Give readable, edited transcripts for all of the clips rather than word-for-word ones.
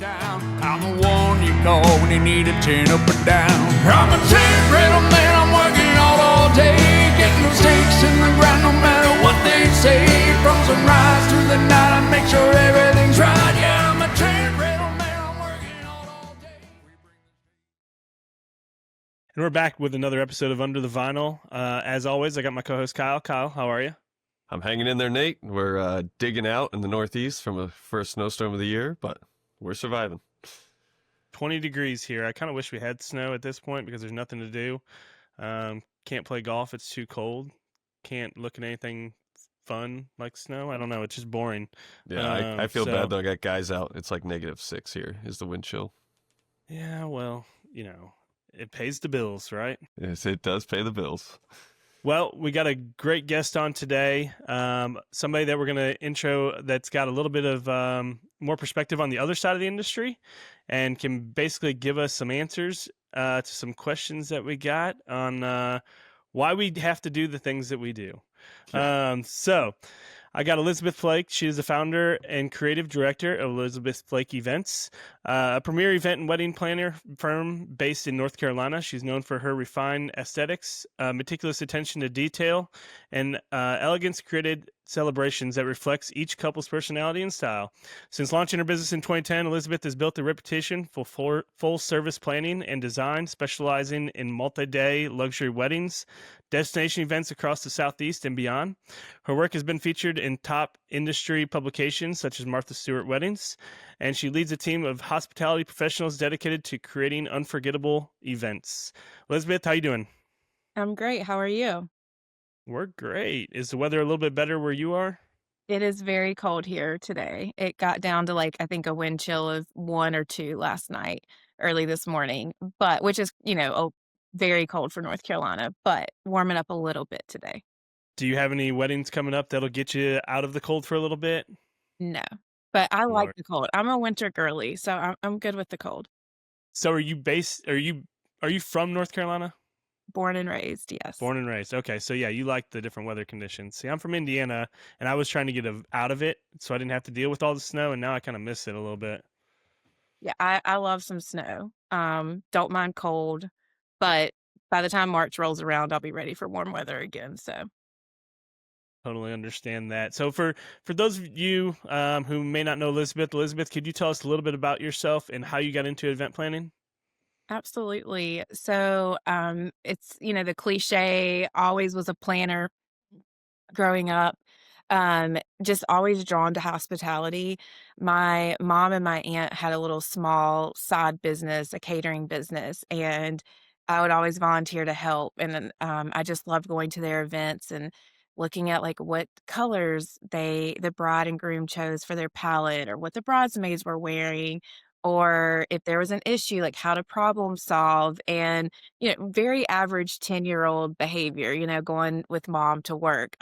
down. I'm the one you call when you need a 10 up or down. I'm a tent rental man, I'm working all day, getting those stakes in the ground no matter what they say. From sunrise to the night, I make sure everything's right. Yeah, I'm a tent rental man, I'm working all day. And we're back with another episode of Under the Vinyl. As always, I got my co-host Kyle. Kyle, how are you? I'm hanging in there, Nate. We're digging out in the Northeast from a first snowstorm of the year, but we're surviving. 20 degrees here. I kind of wish we had snow at this point because there's nothing to do. Can't play golf. It's too cold. Can't look at anything fun like snow. I don't know. It's just boring. Yeah, I feel bad, though. I got guys out. It's like -6 here is the wind chill. Yeah, well, you know, it pays the bills, right? Yes, it does pay the bills. Well, we got a great guest on today, somebody that we're going to intro that's got a little bit of more perspective on the other side of the industry and can basically give us some answers to some questions that we got on why we have to do the things that we do. So I got Elizabeth Flake. She is the founder and creative director of Elizabeth Flake Events, a premier event and wedding planner firm based in North Carolina. She's known for her refined aesthetics, meticulous attention to detail, and elegance created celebrations that reflects each couple's personality and style. Since launching her business in 2010, Elizabeth has built a reputation for full-service planning and design, specializing in multi-day luxury weddings, destination events across the Southeast and beyond. Her work has been featured in top industry publications such as Martha Stewart Weddings, and she leads a team of hospitality professionals dedicated to creating unforgettable events. Elizabeth, how you doing? I'm great. How are you? We're great. Is the weather a little bit better where you are? It is very cold here today. It got down to I think a wind chill of 1 or 2 last night, early this morning, but which is, very cold for North Carolina, but warming up a little bit today. Do you have any weddings coming up that'll get you out of the cold for a little bit? No, but I like Lord. the cold. I'm a winter girly, so I'm good with the cold. So are you from North Carolina? Born and raised, yes. Born and raised. Okay, so yeah, you like the different weather conditions. See, I'm from Indiana, and I was trying to get out of it, so I didn't have to deal with all the snow, and now I kind of miss it a little bit. Yeah, I love some snow. Don't mind cold, but by the time March rolls around, I'll be ready for warm weather again. So Totally understand that. So for those of you who may not know Elizabeth, could you tell us a little bit about yourself and how you got into event planning? absolutely. So it's the cliche. Always was a planner growing up. Just always drawn to hospitality. My mom and my aunt had a little small side business, a catering business, and I would always volunteer to help. And then I just loved going to their events and looking at what colors the bride and groom chose for their palette, or what the bridesmaids were wearing, or if there was an issue, how to problem solve. And very average 10-year-old behavior, going with mom to work.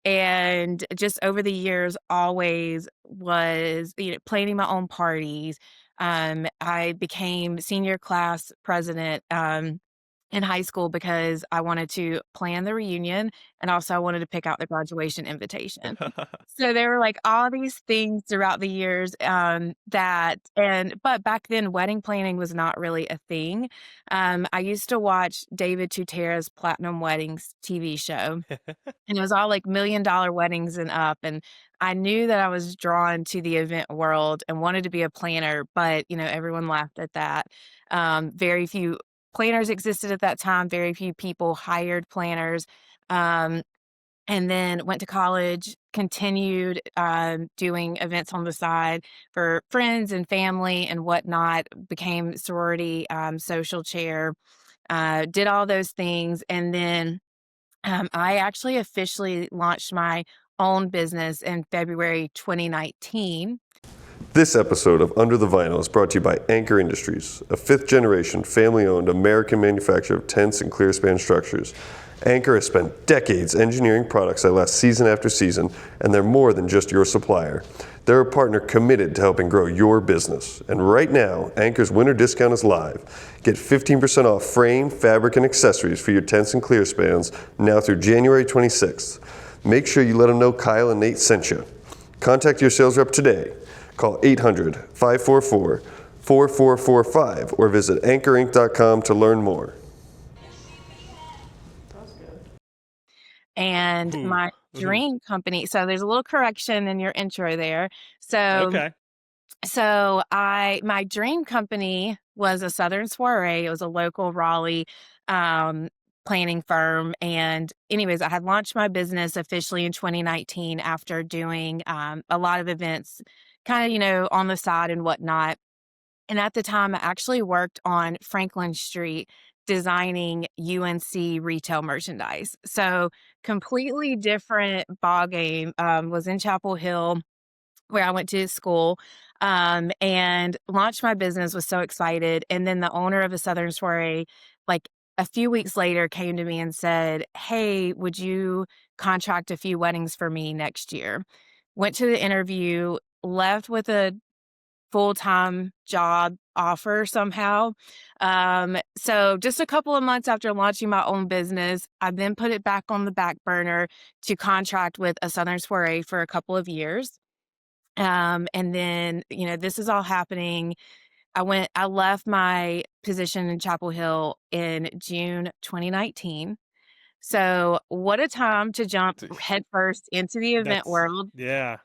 And just over the years, always was, planning my own parties. I became senior class president in high school because I wanted to plan the reunion, and also I wanted to pick out the graduation invitation. So there were all these things throughout the years but back then wedding planning was not really a thing. I used to watch David Tutera's Platinum Weddings TV show, and it was all $1 million weddings and up. And I knew that I was drawn to the event world and wanted to be a planner, but everyone laughed at that. Very few planners existed at that time. Very few people hired planners. And then went to college, continued doing events on the side for friends and family and whatnot, became sorority social chair, did all those things. And then I actually officially launched my own business in February 2019. This episode of Under the Vinyl is brought to you by Anchor Industries, a fifth-generation, family-owned American manufacturer of tents and clear span structures. Anchor has spent decades engineering products that last season after season, and they're more than just your supplier. They're a partner committed to helping grow your business. And right now, Anchor's winter discount is live. Get 15% off frame, fabric, and accessories for your tents and clear spans now through January 26th. Make sure you let them know Kyle and Nate sent you. Contact your sales rep today. Call 800 544 4445 or visit anchorinc.com to learn more. And Ooh. my dream company, so there's a little correction in your intro there. So Okay. my dream company was a Southern Soiree. It was a local Raleigh planning firm. And anyways, I had launched my business officially in 2019 after doing a lot of events, kind of, on the side and whatnot. And at the time, I actually worked on Franklin Street designing UNC retail merchandise. So completely different ball game. Was in Chapel Hill where I went to school, and launched my business, was so excited. And then the owner of the Southern Soiree, like a few weeks later, came to me and said, "Hey, would you contract a few weddings for me next year?" Went to the interview, left with a full-time job offer somehow. So just a couple of months after launching my own business, I then put it back on the back burner to contract with a Southern Soiree for a couple of years. And then, this is all happening. I left my position in Chapel Hill in June 2019. So what a time to jump headfirst into the event That's world. yeah.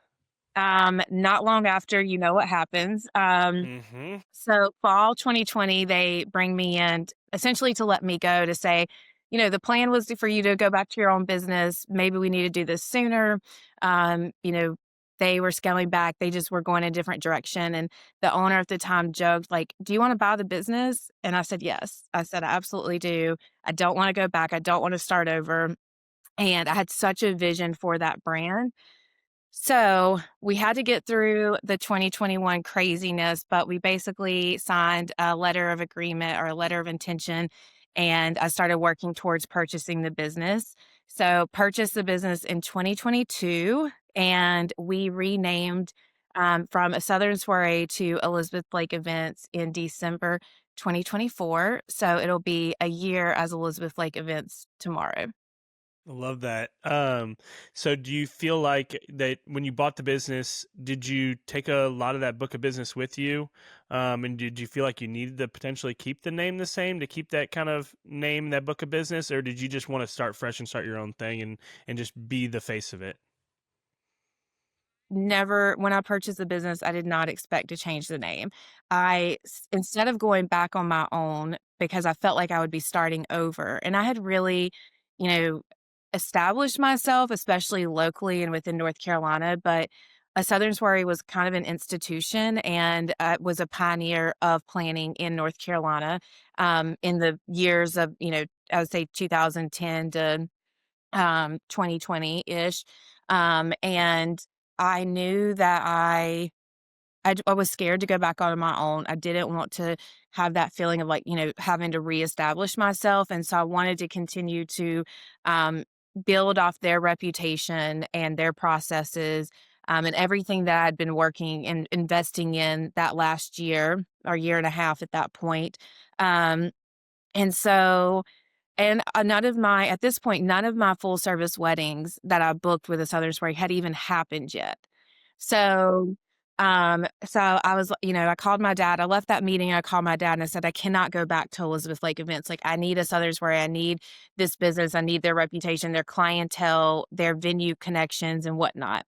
Not long after, you know what happens. Mm-hmm. So fall 2020, they bring me in essentially to let me go, to say, the plan was for you to go back to your own business. Maybe we need to do this sooner. Um, you know, they were scaling back. They just were going a different direction. And the owner at the time joked, like, "Do you want to buy the business?" And I said, "Yes." I said, "I absolutely do. I don't want to go back. I don't want to start over." And I had such a vision for that brand. So we had to get through the 2021 craziness, but we basically signed a letter of agreement or a letter of intention, and I started working towards purchasing the business. So purchased the business in 2022, and we renamed from a Southern Soiree to Elizabeth Flake Events in December 2024. So it'll be a year as Elizabeth Flake Events tomorrow. I love that. So do you feel like that when you bought the business, did you take a lot of that book of business with you? And did you feel like you needed to potentially keep the name the same to keep that kind of name, that book of business, or did you just want to start fresh and start your own thing and just be the face of it? Never, when I purchased the business, I did not expect to change the name. Instead of going back on my own, because I felt like I would be starting over, and I had really, you know, established myself, especially locally and within North Carolina, but a Southern Soiree was kind of an institution, and was a pioneer of planning in North Carolina, in the years of, I would say 2010 to 2020-ish. And I knew that I was scared to go back on my own. I didn't want to have that feeling of, like, having to reestablish myself. And so I wanted to continue to um, build off their reputation and their processes, and everything that I'd been working and investing in that last year or year and a half at that point. Um, and so and, at this point, none of my full service weddings that I booked with a Southern Soiree had even happened yet. So, so I was, I called my dad. I left that meeting. I called my dad and I said, "I cannot go back to Elizabeth Lake Events. Like, I need a Southern Soiree. I need this business. I need their reputation, their clientele, their venue connections and whatnot."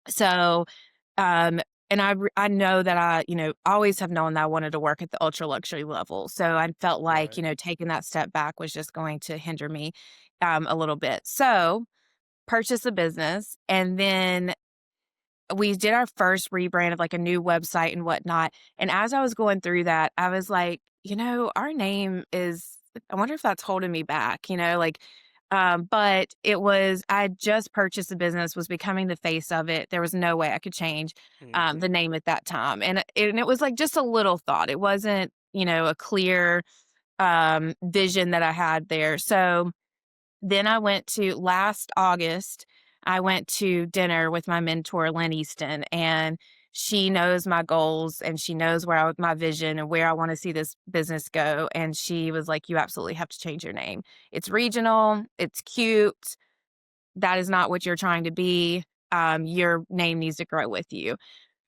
So, um, and I know that always have known that I wanted to work at the ultra luxury level. So I felt like, Right. taking that step back was just going to hinder me a little bit. So purchase a business, and then we did our first rebrand of, like, a new website and whatnot. And as I was going through that, I was like, our name is, I wonder if that's holding me back, like, but I had just purchased the business, was becoming the face of it. There was no way I could change Mm-hmm. the name at that time. And it was like just a little thought. It wasn't, a clear vision that I had there. So then last August, I went to dinner with my mentor, Lynn Easton, and she knows my goals and she knows my vision and where I want to see this business go. And she was like, "You absolutely have to change your name. It's regional. It's cute. That is not what you're trying to be. Your name needs to grow with you."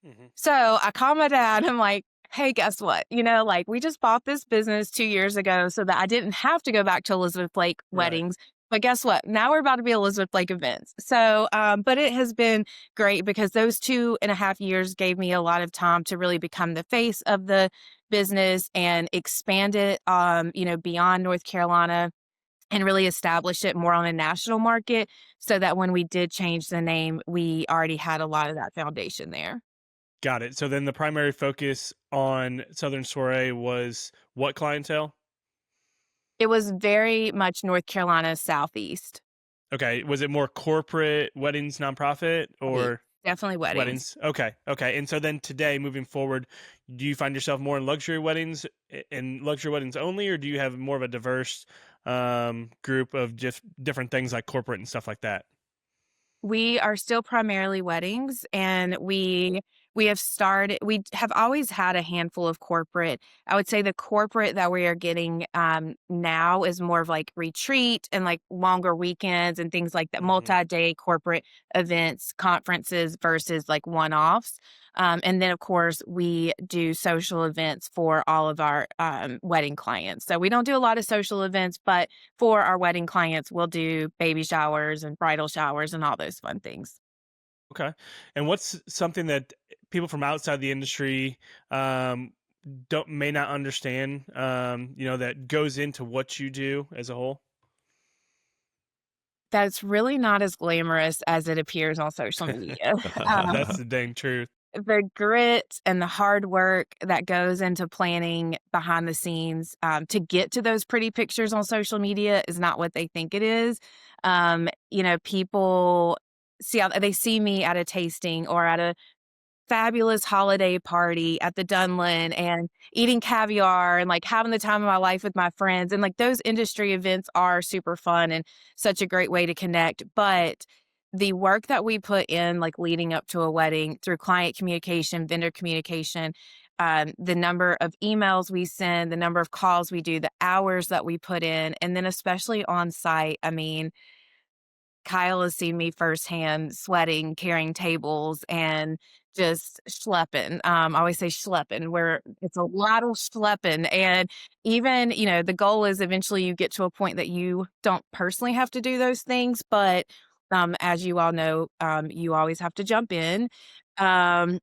Mhm. So I called my dad. I'm like, hey, guess what? Like we just bought this business 2 years ago so that I didn't have to go back to Elizabeth Flake Right. weddings. But guess what? Now we're about to be Elizabeth Flake events. So, but it has been great because those 2.5 years gave me a lot of time to really become the face of the business and expand it, beyond North Carolina and really establish it more on a national market so that when we did change the name, we already had a lot of that foundation there. Got it. So then the primary focus on Southern Soiree was what clientele? It was very much North Carolina Southeast. Okay. Was it more corporate weddings, nonprofit, Weddings. or Definitely weddings. weddings? Okay. Okay. And so then today, moving forward, do you find yourself more in luxury weddings and luxury weddings only, or do you have more of a diverse group of just different things like corporate and stuff like that? We are still primarily weddings, and we have always had a handful of corporate. I would say the corporate that we are getting now is more of like retreat and like longer weekends and things like that, Hmm. multi-day corporate events, conferences versus like one-offs. And then, of course, we do social events for all of our wedding clients. So we don't do a lot of social events, but for our wedding clients, we'll do baby showers and bridal showers and all those fun things. Okay. And what's something that people from outside the industry um, don't may not understand, that goes into what you do as a whole? That's really not as glamorous as it appears on social media. That's the dang truth. The grit and the hard work that goes into planning behind the scenes to get to those pretty pictures on social media is not what they think it is. People they see me at a tasting or at a fabulous holiday party at the Dunlin and eating caviar and like having the time of my life with my friends. And like those industry events are super fun and such a great way to connect. But the work that we put in, like leading up to a wedding through client communication, vendor communication, the number of emails we send, the number of calls we do, the hours that we put in, and then especially on site. I mean, Kyle has seen me firsthand sweating, carrying tables, and just schlepping. I always say schlepping, where it's a lot of schlepping. And even, the goal is eventually you get to a point that you don't personally have to do those things. But as you all know, you always have to jump in. Um,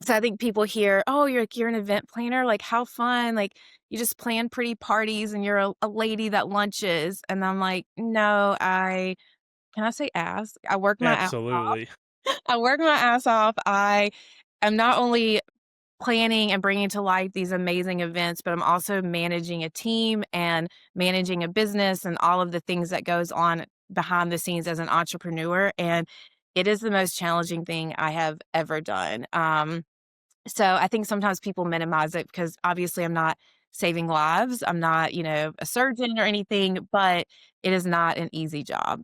so I think people hear, oh, you're an event planner, like how fun, like you just plan pretty parties and you're a lady that lunches. And I'm like, no, can I say ass? I work my ass off. Absolutely. I work my ass off. I am not only planning and bringing to life these amazing events, but I'm also managing a team and managing a business and all of the things that goes on behind the scenes as an entrepreneur. And it is the most challenging thing I have ever done. So I think sometimes people minimize it because obviously I'm not saving lives. I'm not, a surgeon or anything, but it is not an easy job.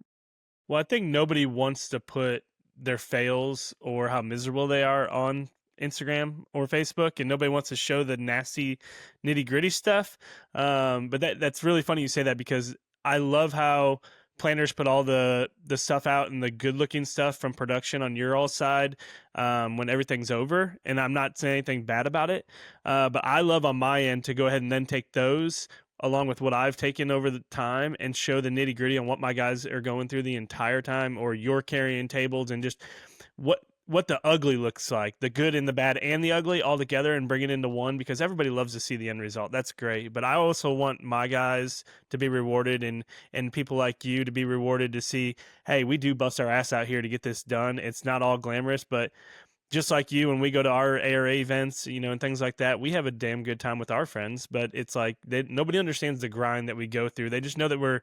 Well, I think nobody wants to put their fails or how miserable they are on Instagram or Facebook, and nobody wants to show the nasty, nitty gritty stuff. But that's really funny you say that because I love how planners put all the stuff out and the good looking stuff from production on your all side when everything's over. And I'm not saying anything bad about it, but I love on my end to go ahead and then take those along with what I've taken over the time and show the nitty gritty on what my guys are going through the entire time, or you're carrying tables and just what the ugly looks like, the good and the bad and the ugly all together and bring it into one because everybody loves to see the end result. That's great. But I also want my guys to be rewarded and people like you to be rewarded to see, hey, we do bust our ass out here to get this done. It's not all glamorous, but just like you, when we go to our ARA events, and things like that, we have a damn good time with our friends. But it's like nobody understands the grind that we go through. They just know that we're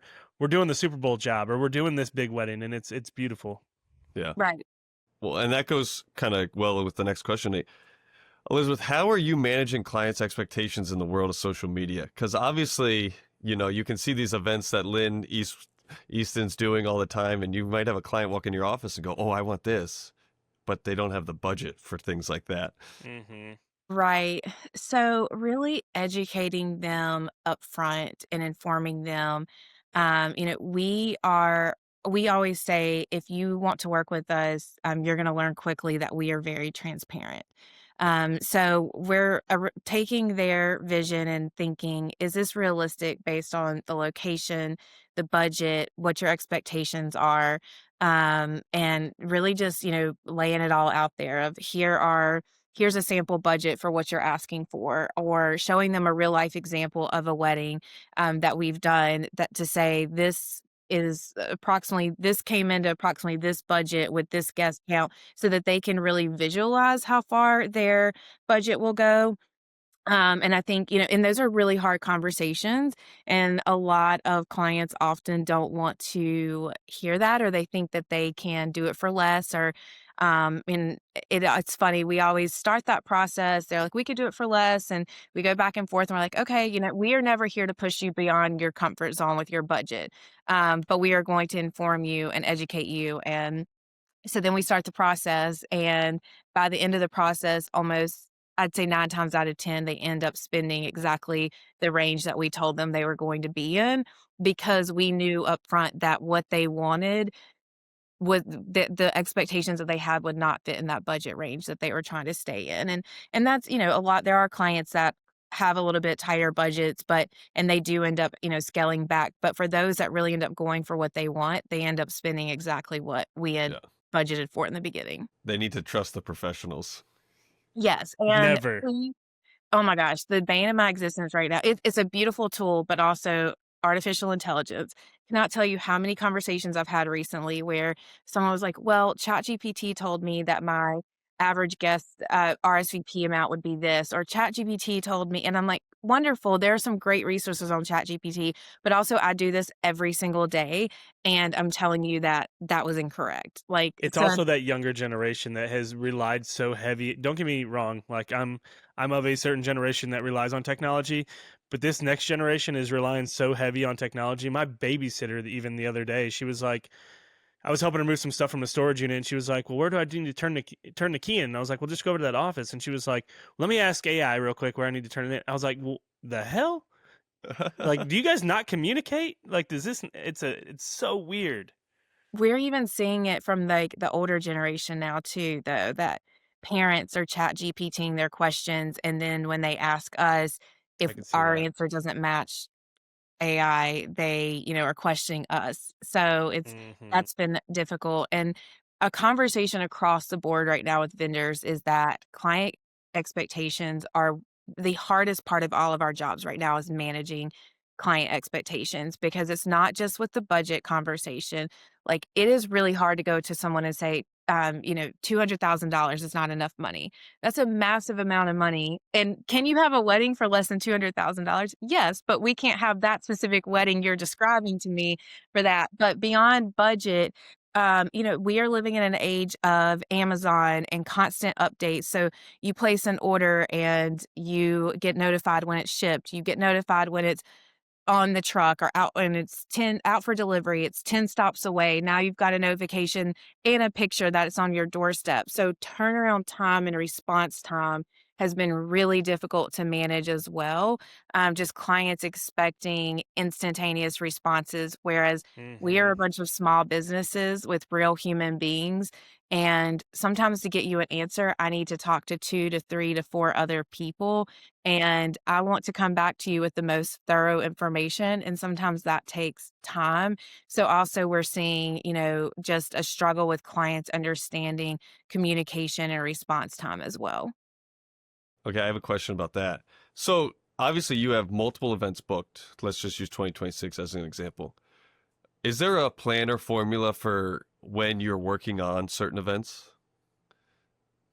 doing the Super Bowl job or we're doing this big wedding, and it's beautiful. Yeah. Right. Well, and that goes kind of well with the next question, Nate. Elizabeth, how are you managing clients' expectations in the world of social media? Because obviously, you can see these events that Easton's doing all the time, and you might have a client walk in your office and go, "Oh, I want this," but they don't have the budget for things like that. Mm-hmm. Right. So really educating them up front and informing them. We are we always say if you want to work with us, you're going to learn quickly that we are very transparent. So we're taking their vision and thinking, is this realistic based on the location, the budget, what your expectations are, and really just laying it all out there of here's a sample budget for what you're asking for, or showing them a real life example of a wedding that we've done, that to say this came into approximately this budget with this guest count, so that they can really visualize how far their budget will go. And I think, and those are really hard conversations. And a lot of clients often don't want to hear that, or they think that they can do it for less. And it's funny. We always start that process. They're like, we could do it for less. And we go back and forth and we're like, okay, we are never here to push you beyond your comfort zone with your budget. But we are going to inform you and educate you. And so then we start the process, and by the end of the process, almost I'd say 9 times out of 10, they end up spending exactly the range that we told them they were going to be in, because we knew upfront that what they wanted was the expectations that they had would not fit in that budget range that they were trying to stay in. And that's, a lot. There are clients that have a little bit tighter budgets, and they do end up, scaling back. But for those that really end up going for what they want, they end up spending exactly what we had Yeah. budgeted for in the beginning. They need to trust the professionals. Yes. And Never. oh my gosh, the bane of my existence right now. It's a beautiful tool, but also artificial intelligence. Cannot tell you how many conversations I've had recently where someone was like, "Well, ChatGPT told me that my average guest RSVP amount would be this," or "ChatGPT told me," and I'm like, "Wonderful! There are some great resources on ChatGPT, but also I do this every single day, and I'm telling you that that was incorrect." Like, It's so also that younger generation that has relied so heavy. Don't get me wrong, like I'm of a certain generation that relies on technology, but this next generation is relying so heavy on technology. My babysitter, even the other day, she was like, I was helping her move some stuff from the storage unit, and she was like, "Well, where do I need to turn the key in?" And I was like, "Well, just go over to that office." And she was like, "Let me ask AI real quick where I need to turn it in." I was like, "Well, the hell? Like, do you guys not communicate? Like, does this? It's so weird." we're even seeing it from like the older generation now too, though, that parents are chat GPTing their questions, and then when they ask us I if can see our that. answer doesn't match AI, they, are questioning us. So Hmm. that's been difficult. And a conversation across the board right now with vendors is that client expectations are the hardest part of all of our jobs right now, is managing client expectations, because it's not just with the budget conversation. Like, it is really hard to go to someone and say, $200,000 is not enough money. That's a massive amount of money. And can you have a wedding for less than $200,000? Yes, but we can't have that specific wedding you're describing to me for that. But beyond budget, we are living in an age of Amazon and constant updates. So you place an order and you get notified when it's shipped. You get notified when it's on the truck or out, and it's 10 out for delivery. It's 10 stops away. Now you've got a notification and a picture that it's on your doorstep. So turnaround time and response time has been really difficult to manage as well. Just clients expecting instantaneous responses, whereas we are Hmm. a bunch of small businesses with real human beings. And sometimes to get you an answer, I need to talk to 2 to 3 to 4 other people, and I want to come back to you with the most thorough information. And sometimes that takes time. So also we're seeing, just a struggle with clients understanding communication and response time as well. Okay, I have a question about that. So obviously you have multiple events booked. Let's just use 2026 as an example. Is there a plan or formula for when you're working on certain events?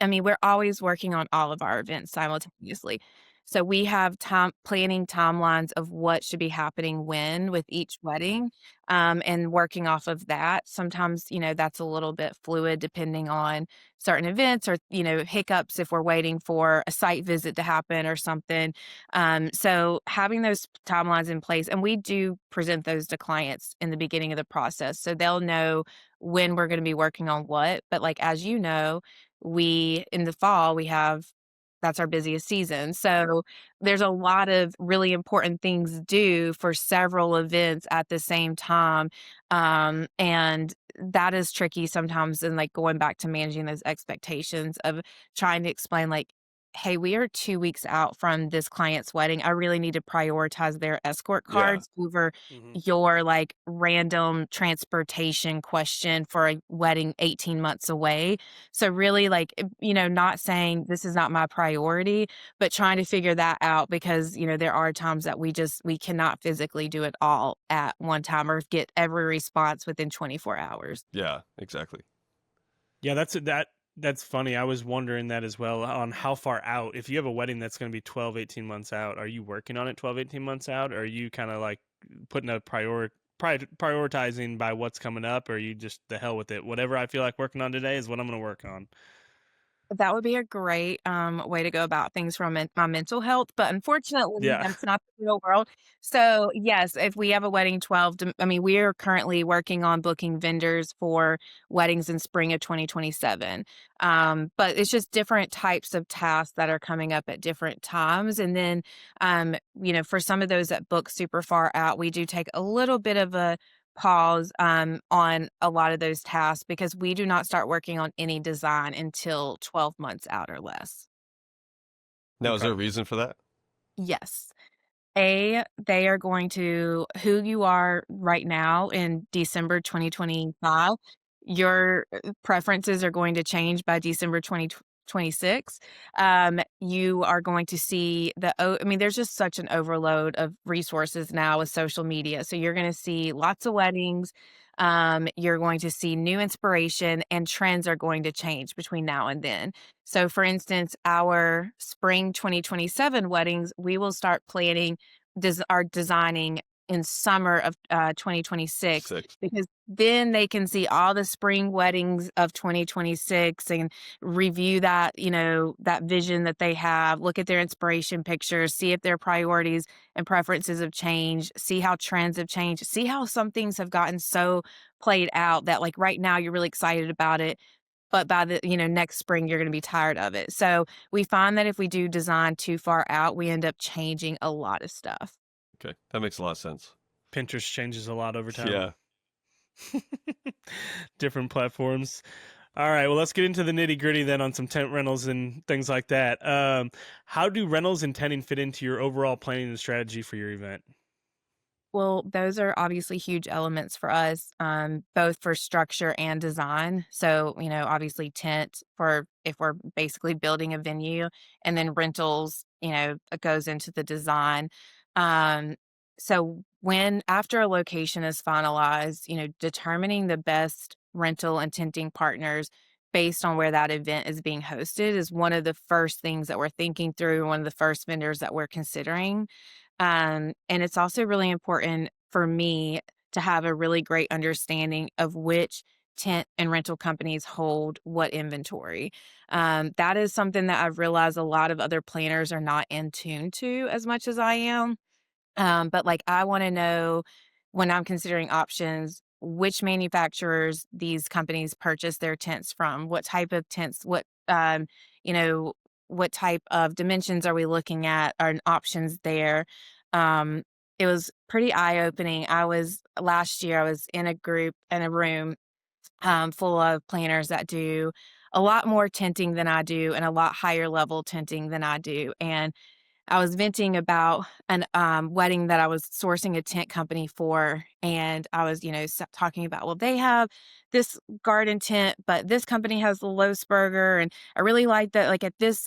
I mean, we're always working on all of our events simultaneously. So we have planning timelines of what should be happening when with each wedding, and working off of that. Sometimes, that's a little bit fluid depending on certain events, or, hiccups if we're waiting for a site visit to happen or something. So having those timelines in place, and we do present those to clients in the beginning of the process, so they'll know when we're going to be working on what. But like, as you know, in the fall, we have that's our busiest season. So there's a lot of really important things due for several events at the same time. And that is tricky sometimes. And like going back to managing those expectations of trying to explain, like, hey, we are 2 weeks out from this client's wedding. I really need to prioritize their escort Yeah. cards over Hmm. your like random transportation question for a wedding 18 months away. So really like, not saying this is not my priority, but trying to figure that out because, there are times that we cannot physically do it all at one time or get every response within 24 hours. Yeah, exactly. Yeah, that's funny. I was wondering that as well on how far out. If you have a wedding that's going to be 12, 18 months out, are you working on it 12, 18 months out? Or are you kind of like putting a prioritizing by what's coming up? Or are you just the hell with it? Whatever I feel like working on today is what I'm going to work on. That would be a great way to go about things from my mental health, but unfortunately, Yeah. that's not the real world. So, yes, if we have a wedding 12, I mean, we are currently working on booking vendors for weddings in spring of 2027. But it's just different types of tasks that are coming up at different times. And then, for some of those that book super far out, we do take a little bit of a pause on a lot of those tasks because we do not start working on any design until 12 months out or less. Now, is Okay. there a reason for that? Yes. They are going to who you are right now in December 2025. Your preferences are going to change by December 2026. You are going to see I mean, there's just such an overload of resources now with social media. So you're going to see lots of weddings. You're going to see new inspiration and trends are going to change between now and then. So, for instance, our spring 2027 weddings, we will start planning are designing in summer of 2026 6. because then they can see all the spring weddings of 2026 and review that, that vision that they have, look at their inspiration pictures, see if their priorities and preferences have changed, see how trends have changed, see how some things have gotten so played out that like right now you're really excited about it, but by the, next spring you're going to be tired of it. So we find that if we do design too far out, we end up changing a lot of stuff. Okay, that makes a lot of sense. Pinterest changes a lot over time. Yeah. Different platforms. All right, well, let's get into the nitty gritty then on some tent rentals and things like that. How do rentals and tenting fit into your overall planning and strategy for your event? Well, those are obviously huge elements for us, both for structure and design. So, obviously tent for if we're basically building a venue, and then rentals, it goes into the design. Um, so when after a location is finalized, determining the best rental and tenting partners based on where that event is being hosted is one of the first things that we're thinking through, one of the first vendors that we're considering. And it's also really important for me to have a really great understanding of which tent and rental companies hold what inventory. That is something that I've realized a lot of other planners are not in tune to as much as I am. But like, I want to know when I'm considering options, which manufacturers these companies purchase their tents from, what type of tents, you know, what type of dimensions are we looking at, are options there. Um, it was pretty eye opening. Last year, I was in a room full of planners that do a lot more tenting than I do and a lot higher level tenting than I do. And I was venting about an wedding that I was sourcing a tent company for, and I was, talking about, well, they have this garden tent, but this company has the Losberger, and I really like that. Like at this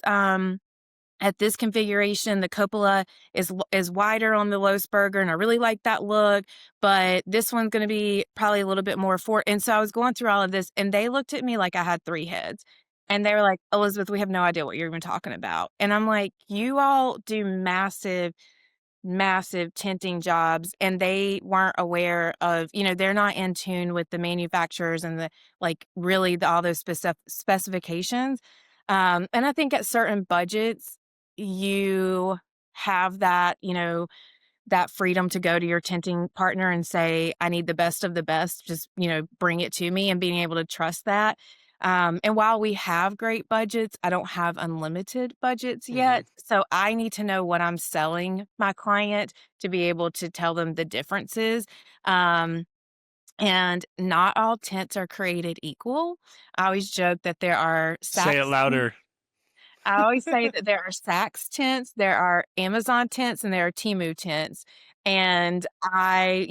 configuration, the cupola is wider on the Losberger, and I really like that look. But this one's going to be probably a little bit more for. And so I was going through all of this, and they looked at me like I had three heads, and they were like, "Elizabeth, we have no idea what you're even talking about." And I'm like, "You all do massive." Massive tinting jobs, and they weren't aware of, they're not in tune with the manufacturers and the like really all those specifications. And I think at certain budgets you have that, that freedom to go to your tinting partner and say, I need the best of the best, just, bring it to me, and being able to trust that. And while we have great budgets, I don't have unlimited budgets Hmm. yet. So I need to know what I'm selling my client to be able to tell them the differences. Um, and not all tents are created equal. I always joke that there are Say it Saks. louder. I always say that there are Saks tents, there are Amazon tents, and there are Temu tents. And I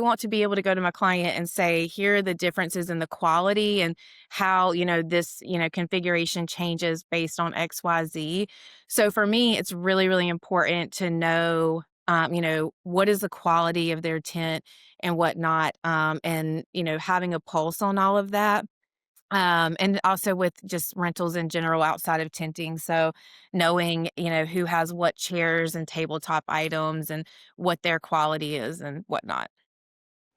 want to be able to go to my client and say, here are the differences in the quality and how, this, configuration changes based on XYZ. So for me, it's really, really important to know, what is the quality of their tent and whatnot. And, having a pulse on all of that. And also with just rentals in general outside of tenting. So knowing, who has what chairs and tabletop items and what their quality is and whatnot.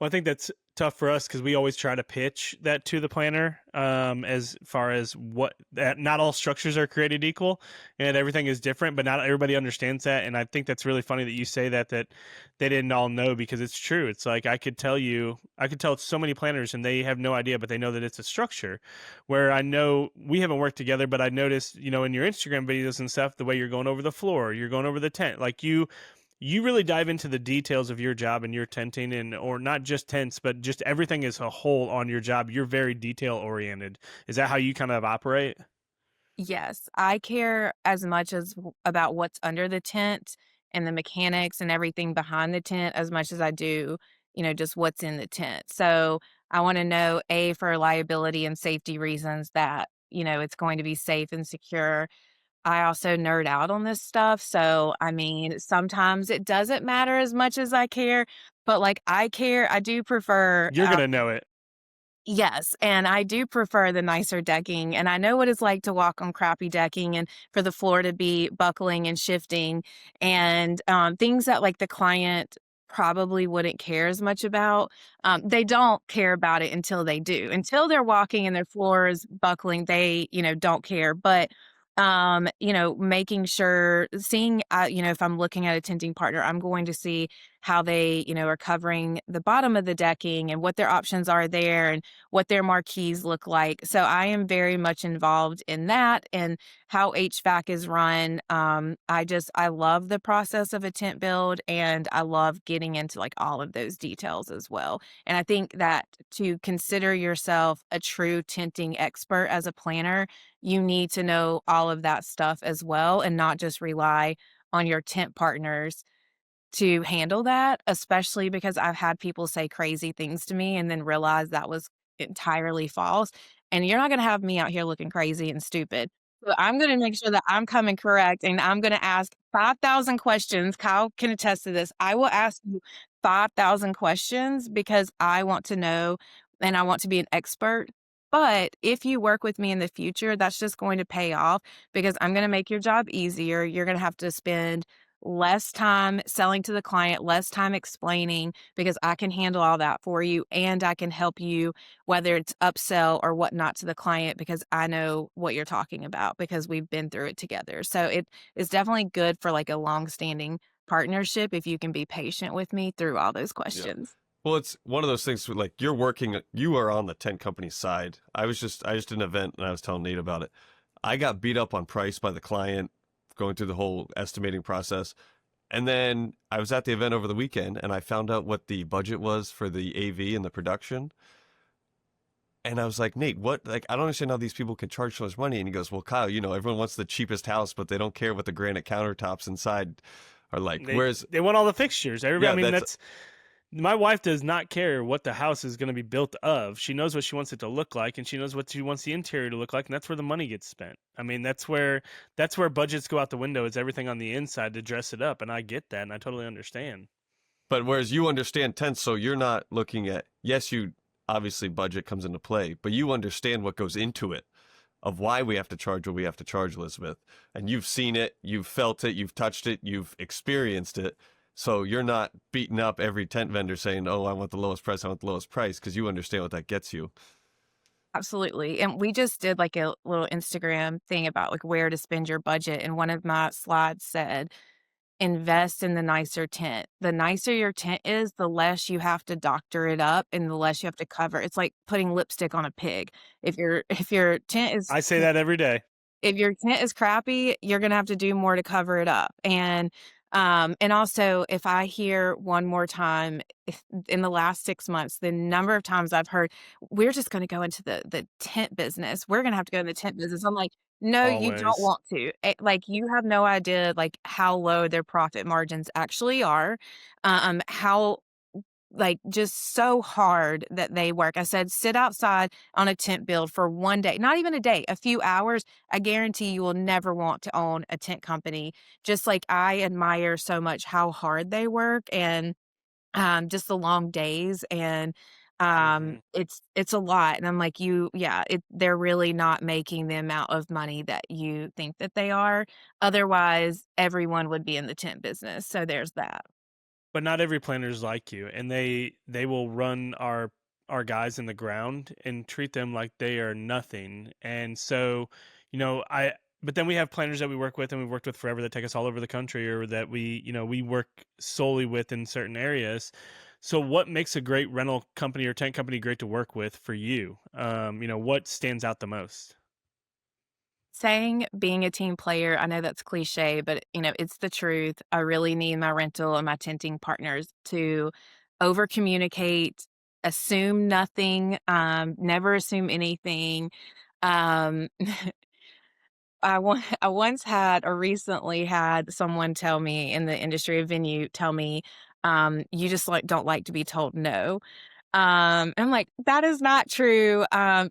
Well, I think that's tough for us because we always try to pitch that to the planner, as far as what that not all structures are created equal and everything is different, but not everybody understands that. And I think that's really funny that you say that they didn't all know, because it's true. It's like I could tell so many planners and they have no idea, but they know that it's a structure. Where I know we haven't worked together, but I noticed, in your Instagram videos and stuff, the way you're going over the floor, you're going over the tent, like you really dive into the details of your job and your tenting, and or not just tents, but just everything as a whole on your job. You're very detail oriented. Is that how you kind of operate? Yes, I care as much about what's under the tent and the mechanics and everything behind the tent as much as I do, just what's in the tent. So I want to know, A, for liability and safety reasons, that, it's going to be safe and secure. I also nerd out on this stuff. So, I mean, sometimes it doesn't matter as much as I care, but like I care. I do prefer, You're gonna know it. yes, and I do prefer the nicer decking. And I know what it's like to walk on crappy decking and for the floor to be buckling and shifting and things that like the client probably wouldn't care as much about. They don't care about it until they do. Until they're walking and their floor is buckling, they, don't care. But making sure, seeing, if I'm looking at a tenting partner, I'm going to see how they, are covering the bottom of the decking and what their options are there and what their marquees look like. So I am very much involved in that and how HVAC is run. I love the process of a tent build, and I love getting into like all of those details as well. And I think that to consider yourself a true tenting expert as a planner, you need to know all of that stuff as well and not just rely on your tent partners to handle that, especially because I've had people say crazy things to me and then realize that was entirely false. And you're not going to have me out here looking crazy and stupid. So I'm going to make sure that I'm coming correct, and I'm going to ask 5,000 questions. Kyle can attest to this. I will ask you 5,000 questions because I want to know and I want to be an expert. But if you work with me in the future, that's just going to pay off because I'm going to make your job easier. You're going to have to spend less time selling to the client, less time explaining, because I can handle all that for you and I can help you, whether it's upsell or whatnot, to the client, because I know what you're talking about because we've been through it together. So it is definitely good for like a long-standing partnership if you can be patient with me through all those Yeah. questions. Well, it's one of those things where, like, you are on the tent company side. I just did an event and I was telling Nate about it. I got beat up on price by the client going through the whole estimating process. And then I was at the event over the weekend and I found out what the budget was for the AV and the production. And I was like, Nate, what? Like, I don't understand how these people can charge so much money. And he goes, well, Kyle, everyone wants the cheapest house, but they don't care what the granite countertops inside are like. They Whereas, they want all the fixtures. Everybody, yeah, I mean, that's that's my wife does not care what the house is going to be built of. She knows what she wants it to look like, and she knows what she wants the interior to look like, and that's where the money gets spent. I mean, that's where budgets go out the window. Is everything on the inside to dress it up, and I get that, and I totally understand. But whereas you understand tents, so you're not looking at, yes, you obviously budget comes into play, but you understand what goes into it, of why we have to charge what we have to charge, Elizabeth. And you've seen it, you've felt it, you've touched it, you've experienced it. So you're not beating up every tent vendor saying, oh, I want the lowest price, I want the lowest price, because you understand what that gets you. Absolutely. And we just did like a little Instagram thing about like where to spend your budget. And one of my slides said, invest in the nicer tent. The nicer your tent is, the less you have to doctor it up and the less you have to cover. It's like putting lipstick on a pig. If your tent is I say that every day. if your tent is crappy, you're gonna have to do more to cover it up. And also, if I hear one more time, in the last 6 months, the number of times I've heard, "We're just gonna go into the tent business. We're gonna have to go in the tent business." I'm like, "No, you don't Always. want to." Like, you have no idea, like, how low their profit margins actually are, how like, just so hard that they work. I said, "Sit outside on a tent build for 1 day," not even a day, a few hours. I guarantee you will never want to own a tent company. Just like I admire so much how hard they work and, just the long days and, Hmm. it's a lot, and I'm like, they're really not making the amount of money that you think that they are. Otherwise, everyone would be in the tent business, so there's that. But not every planner is like you, and they will run our guys in the ground and treat them like they are nothing. And so, I but then we have planners that we work with and we've worked with forever that take us all over the country, or that we work solely with in certain areas. So what makes a great rental company or tent company great to work with for you? What stands out the most? Saying being a team player, I know that's cliche, but it's the truth. I really need my rental and my tenting partners to over communicate, assume nothing, never assume anything. Um, I once had or recently had someone tell me in the industry of venue tell me, you just like don't like to be told no. I'm like, "That is not true." I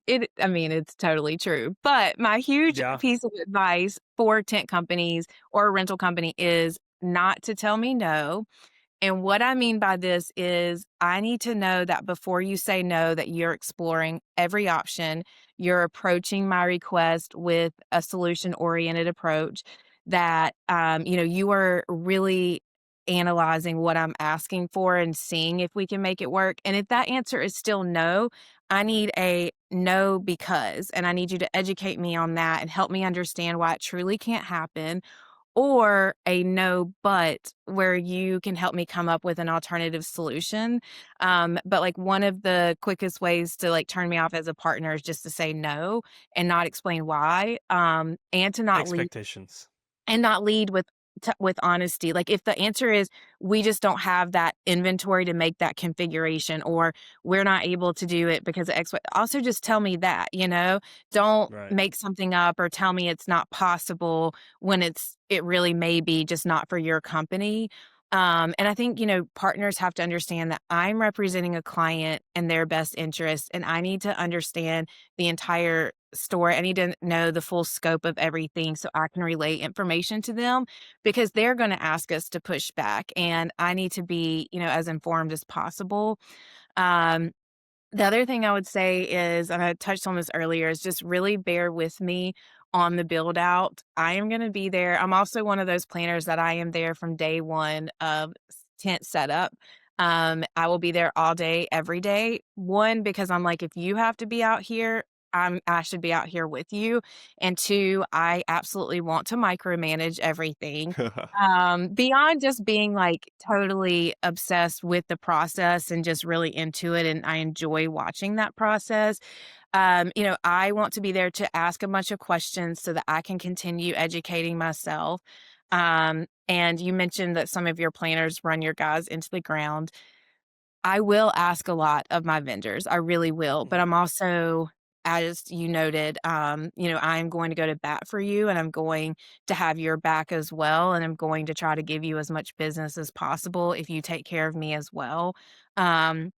mean, it's totally true, but my huge Yeah, piece of advice for tent companies or a rental company is not to tell me no. And what I mean by this is I need to know that before you say no, that you're exploring every option. You're approaching my request with a solution-oriented approach, that, you are really analyzing what I'm asking for and seeing if we can make it work. And if that answer is still no, I need a no because, and I need you to educate me on that and help me understand why it truly can't happen, or a no but where you can help me come up with an alternative solution. But like one of the quickest ways to like turn me off as a partner is just to say no and not explain why, and to not lead expectations. with honesty. Like, if the answer is, "We just don't have that inventory to make that configuration," or, "We're not able to do it because of X, Y," also just tell me that, you know? Don't Right. make something up or tell me it's not possible when it really may be just not for your company. And I think, partners have to understand that I'm representing a client in their best interest, and I need to understand the entire story. I need to know the full scope of everything so I can relay information to them, because they're gonna ask us to push back, and I need to be, as informed as possible. Um, the other thing I would say is, and I touched on this earlier, is just really bear with me on the build out. I am gonna be there. I'm also one of those planners that I am there from day one of tent setup. I will be there all day, every day. One, because I'm like, if you have to be out here, I should be out here with you. And two, I absolutely want to micromanage everything. Beyond just being, like, totally obsessed with the process and just really into it, and I enjoy watching that process, I want to be there to ask a bunch of questions so that I can continue educating myself. And you mentioned that some of your planners run your guys into the ground. I will ask a lot of my vendors, I really will, but Mhm. I'm also, as you noted, I'm going to go to bat for you, and I'm going to have your back as well, and I'm going to try to give you as much business as possible if you take care of me as well. Um,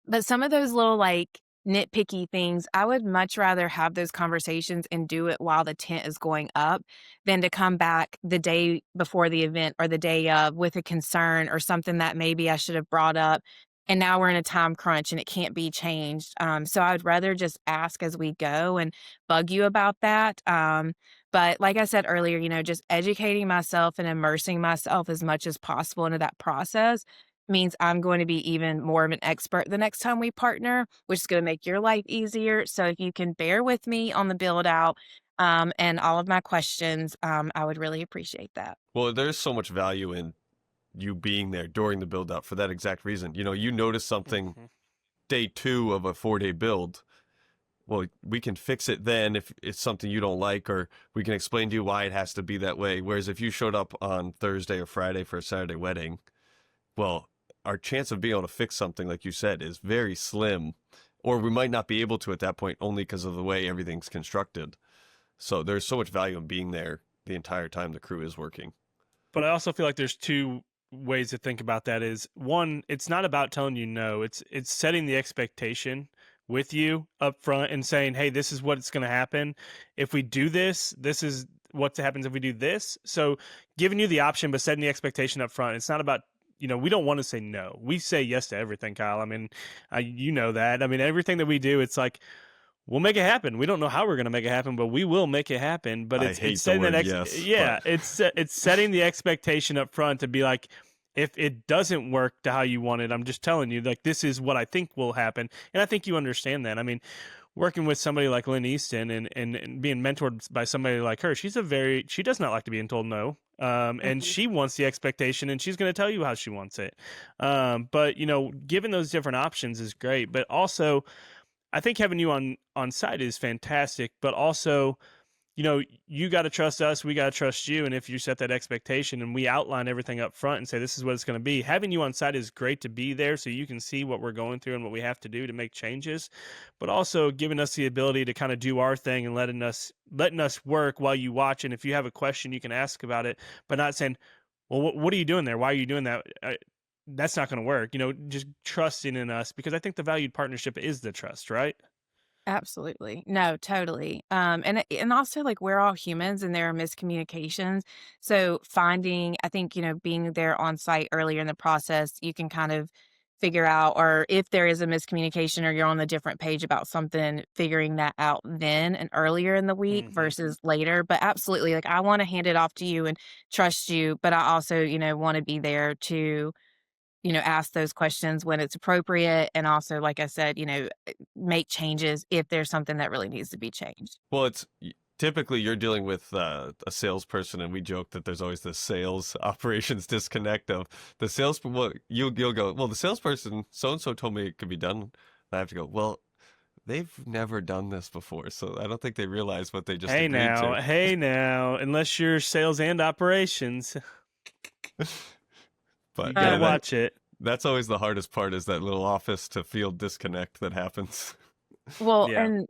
but some of those little, like, nitpicky things, I would much rather have those conversations and do it while the tent is going up than to come back the day before the event or the day of with a concern or something that maybe I should have brought up, and now we're in a time crunch and it can't be changed. So I would rather just ask as we go and bug you about that. But like I said earlier, just educating myself and immersing myself as much as possible into that process means I'm going to be even more of an expert the next time we partner, which is going to make your life easier. So if you can bear with me on the build out, and all of my questions, I would really appreciate that. Well, there's so much value in you being there during the build up for that exact reason. You know, you notice something Mhm. day 2 of a 4-day build. Well, we can fix it then if it's something you don't like, or we can explain to you why it has to be that way. Whereas if you showed up on Thursday or Friday for a Saturday wedding, well, our chance of being able to fix something, like you said, is very slim, or we might not be able to at that point only because of the way everything's constructed. So there's so much value in being there the entire time the crew is working. But I also feel like there's two ways to think about that. Is one, it's not about telling you no. It's setting the expectation with you up front and saying, hey, this is what's going to happen. If we do this, this is what happens if we do this. So giving you the option, but setting the expectation up front. It's not about, we don't want to say no. We say yes to everything, Kyle. I mean, you know that. I mean, everything that we do, it's like, we'll make it happen. We don't know how we're going to make it happen, but we will make it happen. But I it's hate the setting word that yes, yeah, but it's setting the expectation up front to be like, if it doesn't work to how you want it, I'm just telling you, like, this is what I think will happen, and I think you understand that. I mean, working with somebody like Lynn Easton and being mentored by somebody like her, she does not like to be told no. And Mhm. she wants the expectation, and she's going to tell you how she wants it. But given those different options is great, but also I think having you on site is fantastic, but also, you got to trust us, we got to trust you, and if you set that expectation and we outline everything up front and say this is what it's going to be, having you on site is great to be there so you can see what we're going through and what we have to do to make changes, but also giving us the ability to kind of do our thing and letting us work while you watch. And if you have a question, you can ask about it, but not saying, well, what are you doing there? Why are you doing that? That's not going to work. Just trusting in us, because I think the valued partnership is the trust, right? Absolutely. No, totally. And also like we're all humans and there are miscommunications. So finding, I think, being there on site earlier in the process, you can kind of figure out, or if there is a miscommunication or you're on a different page about something, figuring that out then and earlier in the week Hmm. versus later. But absolutely, like I want to hand it off to you and trust you, but I also, want to be there to ask those questions when it's appropriate. And also, like I said, make changes if there's something that really needs to be changed. well, it's typically you're dealing with a salesperson, and we joke that there's always this sales operations disconnect of the sales. Well, you'll go, well, the salesperson so and so told me it could be done. And I have to go, well, they've never done this before, so I don't think they realize what they just agreed to. Hey now, unless you're sales and operations, you But got to yeah, Um, watch it. that's always the hardest part, is that little office to field disconnect that happens. well, Yeah, and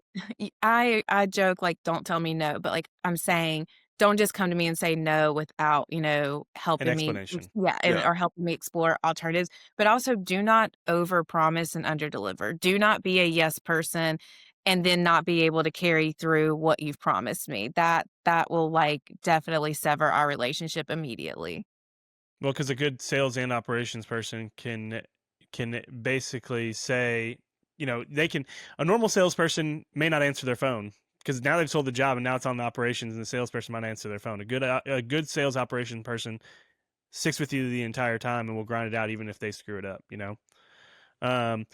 I joke like, don't tell me no, but like I'm saying, don't just come to me and say no without an helping me, explanation. yeah, and Yeah. or helping me explore alternatives. But also, do not over promise and under deliver. Do not be a yes person and then not be able to carry through what you've promised me. That will like definitely sever our relationship immediately. Well, because a good sales and operations person can basically say, they can. A normal salesperson may not answer their phone because now they've sold the job and now it's on the operations, and the salesperson might answer their phone. A good sales operation person sticks with you the entire time and will grind it out even if they screw it up. Um,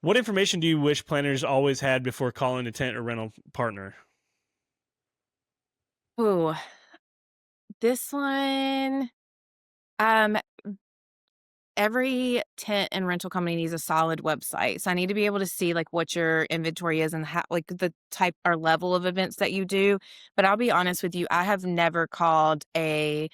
what information do you wish planners always had before calling a tent or rental partner? Ooh, this one. Um, every tent and rental company needs a solid website. So I need to be able to see like what your inventory is and how like the type or level of events that you do. But I'll be honest with you, I have never called a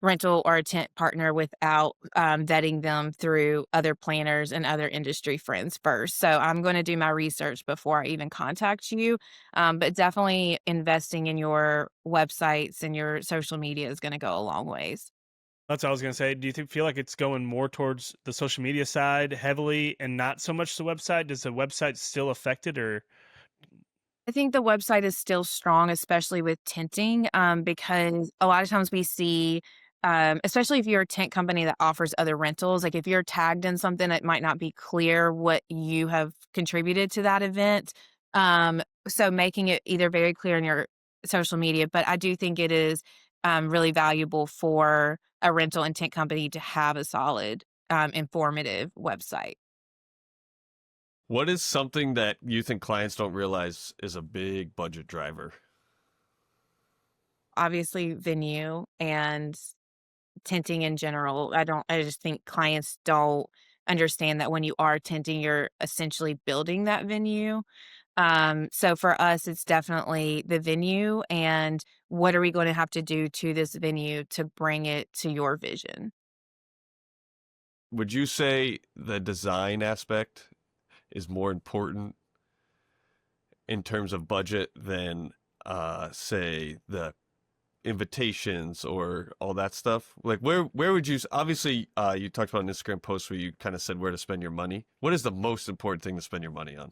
rental or a tent partner without vetting them through other planners and other industry friends first. So I'm going to do my research before I even contact you. But definitely investing in your websites and your social media is going to go a long ways. That's what I was gonna say. Do you feel like it's going more towards the social media side heavily and not so much the website? Does the website still affect it, or I think the website is still strong, especially with tenting, because a lot of times we see, especially if you're a tent company that offers other rentals, like if you're tagged in something, it might not be clear what you have contributed to that event. So making it either very clear in your social media, but I do think it is really valuable for a rental and tent company to have a solid, informative website. What is something that you think clients don't realize is a big budget driver? Obviously, venue and tinting in general. I just think clients don't understand that when you are tinting, you're essentially building that venue. So for us, it's definitely the venue and what are we going to have to do to this venue to bring it to your vision? Would you say the design aspect is more important in terms of budget than, say, the invitations or all that stuff? Like, where would you? Obviously, you talked about an Instagram post where you kind of said where to spend your money. What is the most important thing to spend your money on?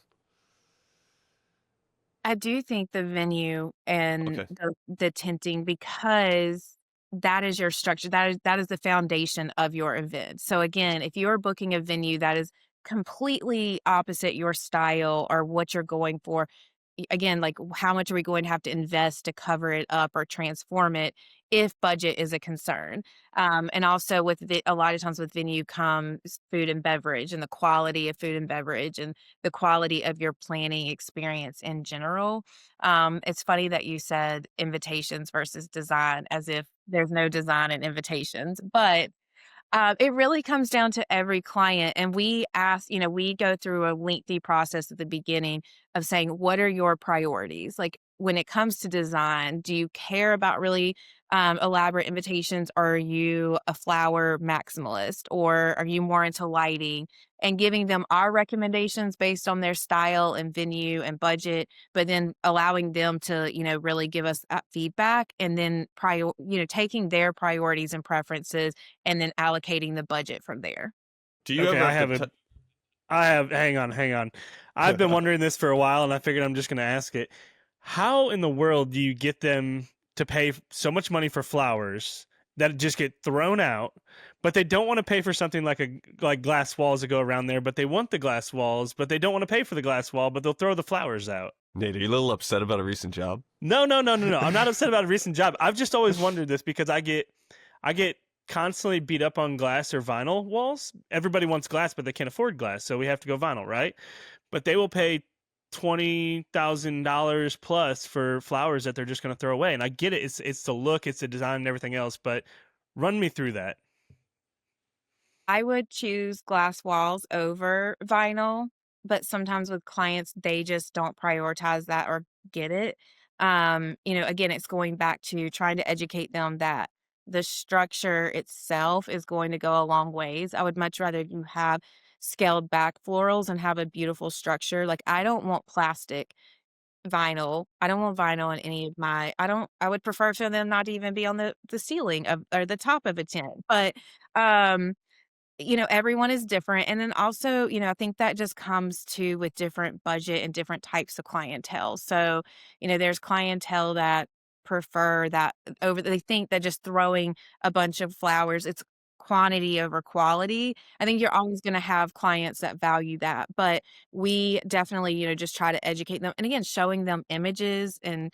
I do think the venue and Okay. the tinting because that is your structure. That is the foundation of your event. So again, if you're booking a venue that is completely opposite your style or what you're going for, again, like how much are we going to have to invest to cover it up or transform it if budget is a concern? And also with a lot of times with venue comes food and beverage and the quality of food and beverage and the quality of your planning experience in general. It's funny that you said invitations versus design as if there's no design in invitations, but it really comes down to every client. And we ask, we go through a lengthy process at the beginning of saying, what are your priorities? Like when it comes to design, do you care about really elaborate invitations? Or are you a flower maximalist? Or are you more into lighting? And giving them our recommendations based on their style and venue and budget, but then allowing them to, really give us feedback and then taking their priorities and preferences and then allocating the budget from there. Do you Okay, ever I have to? have a I have hang on. I've been wondering this for a while and I figured I'm just going to ask it. How in the world do you get them to pay so much money for flowers that just get thrown out, but they don't want to pay for something like glass walls that go around there, but they want the glass walls, but they don't want to pay for the glass wall, but they'll throw the flowers out. Nate, are you a little upset about a recent job? No, no, no, no, no. I'm not upset about a recent job. I've just always wondered this because I get constantly beat up on glass or vinyl walls. Everybody wants glass, but they can't afford glass, so we have to go vinyl, right? But they will pay $20,000 plus for flowers that they're just going to throw away. And I get it; it's the look, it's the design, and everything else. But run me through that. I would choose glass walls over vinyl, but sometimes with clients, they just don't prioritize that or get it. Again, it's going back to trying to educate them that the structure itself is going to go a long ways. I would much rather you have scaled back florals and have a beautiful structure. Like I don't want plastic vinyl. I don't want vinyl in any of I would prefer for them not to even be on the ceiling of or the top of a tent. But um everyone is different. And then also, I think that just comes to with different budget and different types of clientele. So, there's clientele that prefer that they think that just throwing a bunch of flowers, it's quantity over quality. I think you're always going to have clients that value that, but we definitely, just try to educate them. And again, showing them images and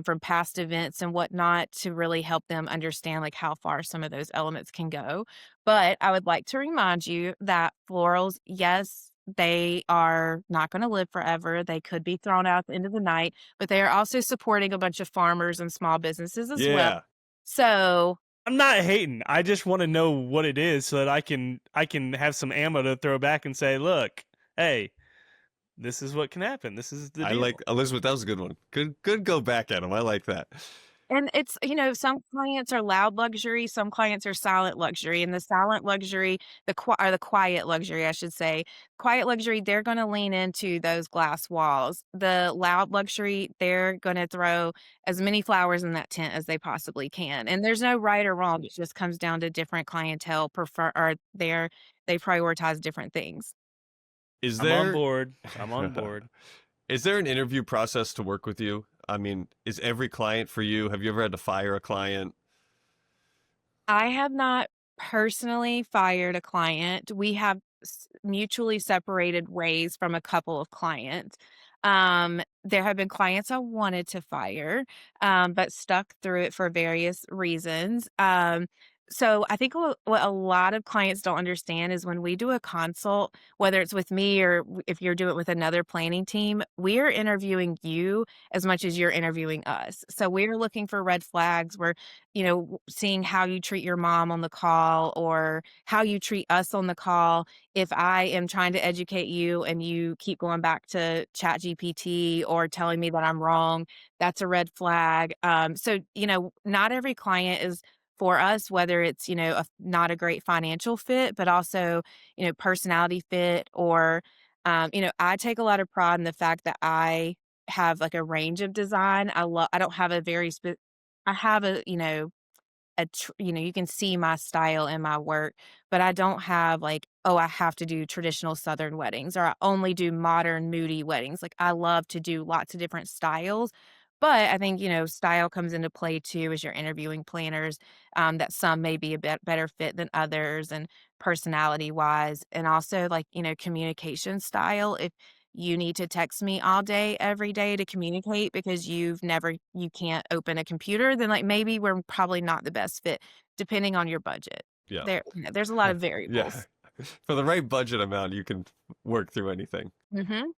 from past events and whatnot to really help them understand like how far some of those elements can go. But I would like to remind you that florals, yes, they are not going to live forever. They could be thrown out at the end of the night, but they are also supporting a bunch of farmers and small businesses as well. Yeah. So, I'm not hating. I just want to know what it is so that I can have some ammo to throw back and say, look, hey, this is what can happen. This is the I deal. like Elizabeth. That was a good one. Good. Go back at him. I like that. and it's, some clients are loud luxury, some clients are silent luxury. And the silent luxury, or the quiet luxury, I should say, quiet luxury, they're going to lean into those glass walls. The loud luxury, they're going to throw as many flowers in that tent as they possibly can. And there's no right or wrong. It just comes down to different clientele they prioritize different things. Is I'm on there board. I'm on board. is there an interview process to work with you? I mean, is every client for you? Have you ever had to fire a client? I have not personally fired a client. We have mutually separated ways from a couple of clients. There have been clients I wanted to fire, but stuck through it for various reasons. So I think what a lot of clients don't understand is when we do a consult, whether it's with me or if you're doing it with another planning team, we're interviewing you as much as you're interviewing us. So we're looking for red flags. We're, seeing how you treat your mom on the call or how you treat us on the call. If I am trying to educate you and you keep going back to Chat GPT or telling me that I'm wrong, that's a red flag. So, not every client is for us, whether it's, not a great financial fit, but also, personality fit or, I take a lot of pride in the fact that I have like a range of design. I don't have a I have you can see my style in my work, but I don't have like, oh, I have to do traditional Southern weddings or I only do modern, moody weddings. Like I love to do lots of different styles. But I think, style comes into play too as you're interviewing planners, that some may be a bit better fit than others and personality wise. And also like, communication style. If you need to text me all day, every day to communicate because you can't open a computer, then like maybe we're probably not the best fit, depending on your budget. Yeah. There's a lot of Yeah. variables. For the right budget amount, you can work through anything. Hmm.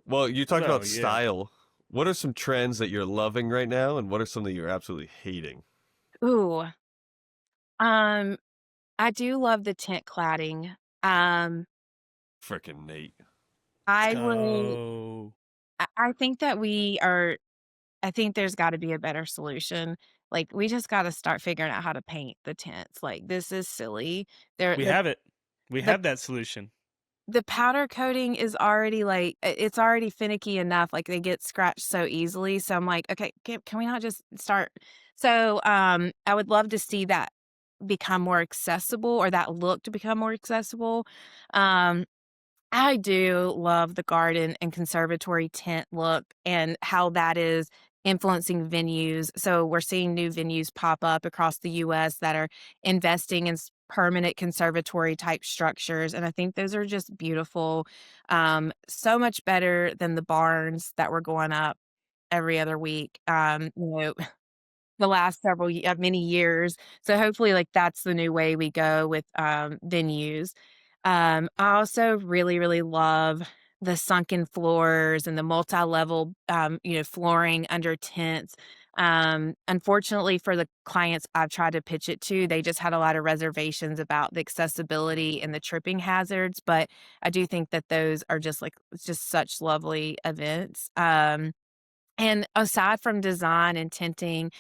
Well, you talked No, about yeah. style. What are some trends that you're loving right now, and what are some that you're absolutely hating? Ooh, um, I do love the tent cladding. Um, Frickin' Nate. Let's I would, go. I think that we are, I think there's got to be a better solution. Like we just got to start figuring out how to paint the tents. Like this is silly. There, We have it. We the have that solution. the powder coating is already like it's already finicky enough, like they get scratched so easily. So I'm like, okay, can we not just start? So I would love to see that become more accessible or that look to become more accessible. Um I do love the garden and conservatory tent look and how that is influencing venues. So we're seeing new venues pop up across the US that are investing in permanent conservatory type structures. And I think those are just beautiful. So much better than the barns that were going up every other week. The last many years. So hopefully, like, that's the new way we go with, venues. I also really, really love the sunken floors and the multi-level, flooring under tents. Unfortunately for the clients I've tried to pitch it to, they just had a lot of reservations about the accessibility and the tripping hazards, but I do think that those are just, like, just such lovely events. And aside from design and tinting,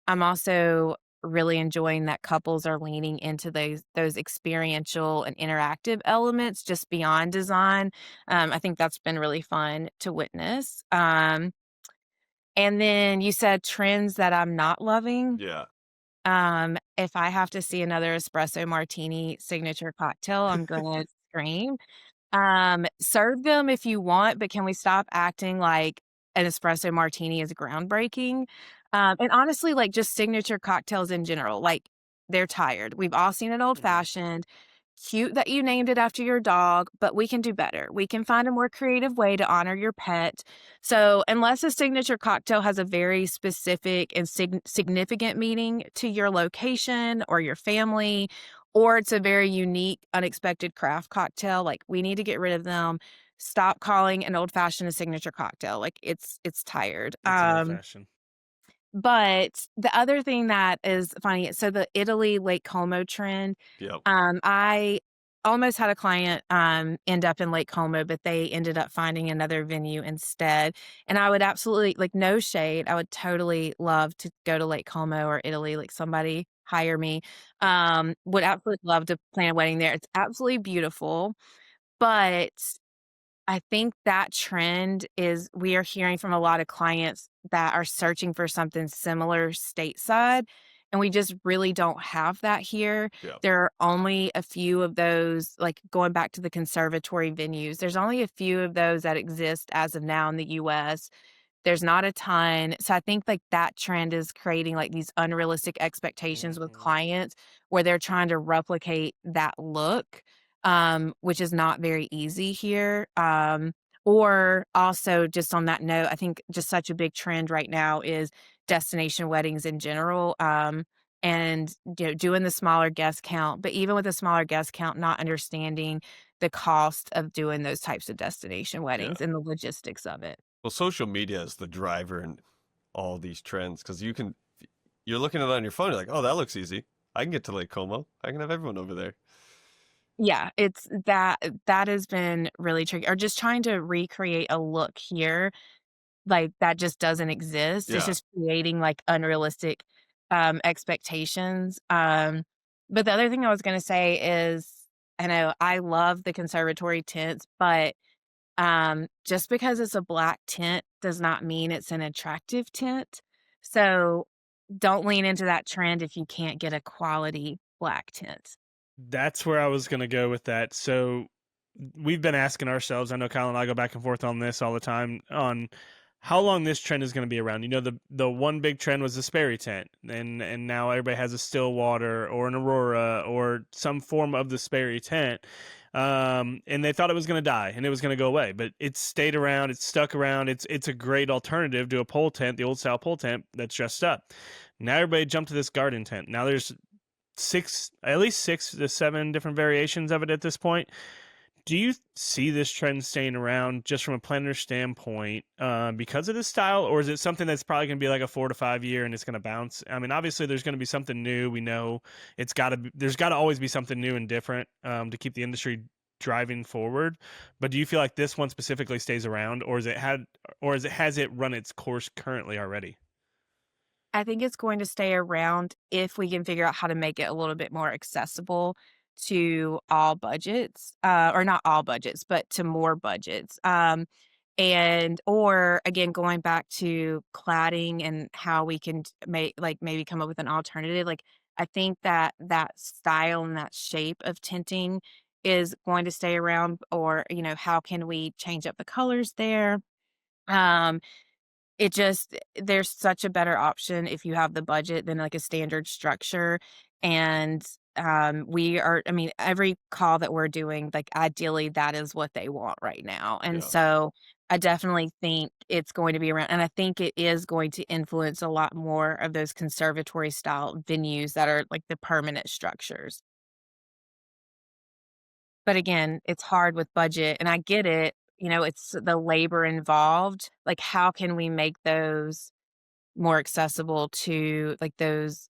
I'm also really enjoying that couples are leaning into those experiential and interactive elements just beyond design. I think that's been really fun to witness. And then you said trends that I'm not loving. Yeah. If I have to see another espresso martini signature cocktail, I'm gonna scream. Serve them if you want, but can we stop acting like an espresso martini is groundbreaking? And honestly, like just signature cocktails in general, like they're tired. We've all seen an old Mhm. fashioned. Cute that you named it after your dog, but we can do better. We can find a more creative way to honor your pet. So, unless a signature cocktail has a very specific and significant meaning to your location or your family, or it's a very unique, unexpected craft cocktail, like we need to get rid of them. Stop calling an old fashioned a signature cocktail. Like it's tired. It's an old fashioned. But the other thing that is funny, so the Italy Lake Como trend, Yep. I almost had a client end up in Lake Como, but they ended up finding another venue instead. And I would absolutely like no shade. I would totally love to go to Lake Como or Italy, like somebody hire me. Would absolutely love to plan a wedding there. It's absolutely beautiful. But I think that trend is we are hearing from a lot of clients that are searching for something similar stateside, and we just really don't have that here. Yep. There are only a few of those, like going back to the conservatory venues, there's only a few of those that exist as of now in the US. There's not a ton. So I think like that trend is creating like these unrealistic expectations with Mhm. clients where they're trying to replicate that look, which is not very easy here. Or also just on that note, I think just such a big trend right now is destination weddings in general. and doing the smaller guest count. But even with a smaller guest count, not understanding the cost of doing those types of destination Yeah. weddings and the logistics of it. Well, social media is the driver in all these trends because you're looking at it on your phone. You're like, oh, that looks easy. I can get to Lake Como. I can have everyone over there. Yeah, it's that has been really tricky, or just trying to recreate a look here, like, that just doesn't exist. It's Yeah. just creating, like, unrealistic, expectations. But the other thing I was gonna say is, I know I love the conservatory tents, but, just because it's a black tent does not mean it's an attractive tent. So, don't lean into that trend if you can't get a quality black tent. That's where I was going to go with that. So we've been asking ourselves, I know Kyle and I go back and forth on this all the time, on how long this trend is going to be around. The one big trend was the Sperry tent, and now everybody has a Stillwater or an Aurora or some form of the Sperry tent. And they thought it was going to die and it was going to go away, but it's stayed around. It's stuck around. It's a great alternative to a pole tent, the old style pole tent that's dressed up. Now everybody jumped to this garden tent. Now there's at least 6 to 7 different variations of it at this point. Do you see this trend staying around just from a planner standpoint because of this style, or is it something that's probably going to be like a 4 to 5 year and it's going to bounce? I mean, obviously there's going to be something new. We know there's got to always be something new and different to keep the industry driving forward. But do you feel like this one specifically stays around, or has it run its course currently already? I think it's going to stay around if we can figure out how to make it a little bit more accessible to all budgets, or not all budgets, but to more budgets. And or again, going back to cladding and how we can make, like, maybe come up with an alternative. Like, I think that that style and that shape of tinting is going to stay around. Or how can we change up the colors there? Um, it just there's such a better option if you have the budget than, like, a standard structure. And, I mean, every call that we're doing, like, ideally, that is what they want right now. And Yeah. so I definitely think it's going to be around, and I think it is going to influence a lot more of those conservatory style venues that are, like, the permanent structures. But again, it's hard with budget, and I get it. It's the labor involved. Like, how can we make those more accessible to, like, those,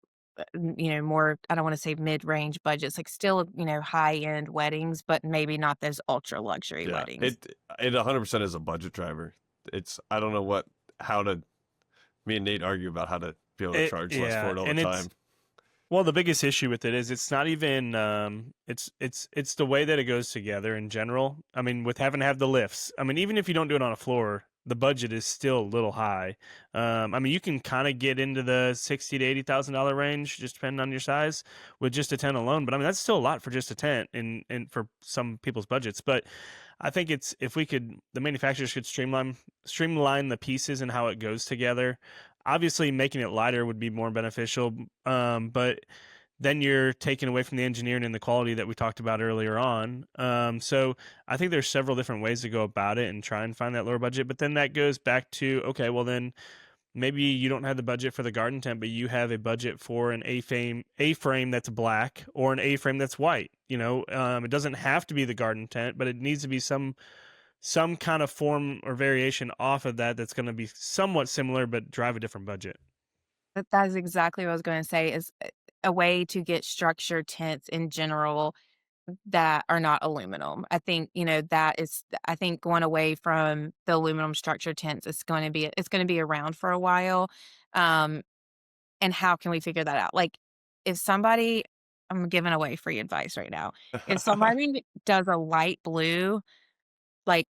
more, I don't wanna say mid-range budgets, like, still, high-end weddings, but maybe not those ultra luxury Yeah. weddings. It 100% is a budget driver. I don't know how to, me and Nate argue about how to be able to charge less for it all the and time. well, the biggest issue with it is it's not even it's the way that it goes together in general. I mean, with having to have the lifts. I mean, even if you don't do it on a floor, the budget is still a little high. I mean, you can kind of get into the $60,000 to $80,000 range, just depending on your size, with just a tent alone. But I mean, that's still a lot for just a tent, and for some people's budgets. But I think if the manufacturers could streamline the pieces and how it goes together. Obviously, making it lighter would be more beneficial, but then you're taking away from the engineering and the quality that we talked about earlier on. So I think there's several different ways to go about it and try and find that lower budget. But then that goes back to, okay, well then maybe you don't have the budget for the garden tent, but you have a budget for an A-frame that's black or an A-frame that's white. It doesn't have to be the garden tent, but it needs to be some kind of form or variation off of that's going to be somewhat similar but drive a different budget. That is exactly what I was gonna say, is a way to get structured tents in general that are not aluminum. I think, I think going away from the aluminum structured tents, it's gonna be around for a while. Um, and how can we figure that out? Like, if somebody I'm giving away free advice right now. If somebody does a light blue, like,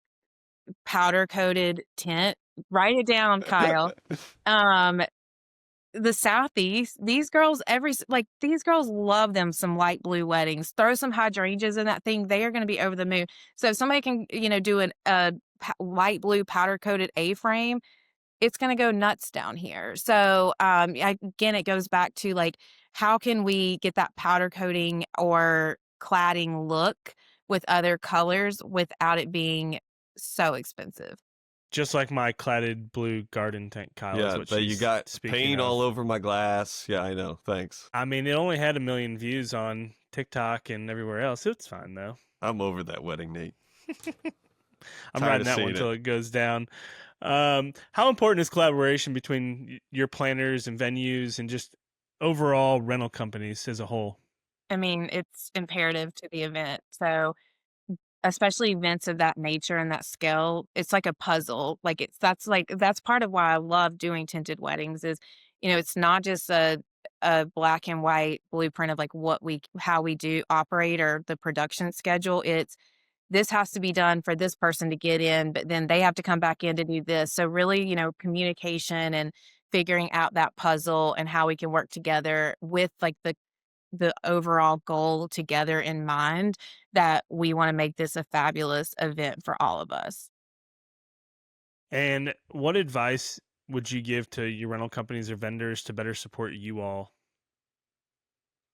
powder coated tint, write it down, Kyle. Um, the Southeast, these girls love them some light blue weddings. Throw some hydrangeas in that thing, they are gonna be over the moon. So if somebody can, do light blue powder coated A-frame, it's gonna go nuts down here. So, again, it goes back to, like, how can we get that powder coating or cladding look with other colors without it being so expensive? Just like my cladded blue garden tent, Kyle, is Yeah, what that you she's got speaking paint of. all over my glass. Yeah, I know. Thanks. I mean, it only had 1 million views on TikTok and everywhere else. It's fine though. I'm over that wedding, Nate. I'm Tired riding of that one seeing till it. it goes down. How important is collaboration between your planners and venues and just overall rental companies as a whole? I mean, it's imperative to the event. So, especially events of that nature and that scale, it's like a puzzle. That's part of why I love doing tinted weddings is, it's not just a black and white blueprint of like how we do operate or the production schedule. It's this has to be done for this person to get in, but then they have to come back in to do this. So really, communication and figuring out that puzzle and how we can work together with like the overall goal together in mind that we want to make this a fabulous event for all of us. And what advice would you give to your rental companies or vendors to better support you all?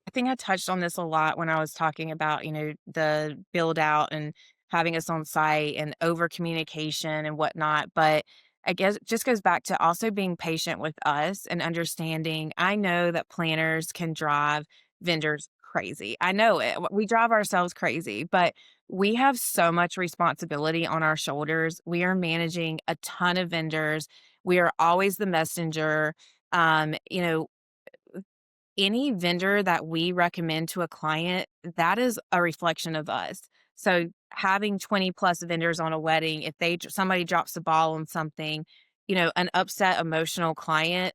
I think I touched on this a lot when I was talking about, the build out and having us on site and over communication and whatnot. But I guess it just goes back to also being patient with us and understanding. I know that planners can drive vendors crazy. I know it. We drive ourselves crazy, but we have so much responsibility on our shoulders. We are managing a ton of vendors. We are always the messenger. Um, you know, any vendor that we recommend to a client, that is a reflection of us. So having 20 plus vendors on a wedding, if somebody drops the ball on something, an upset emotional client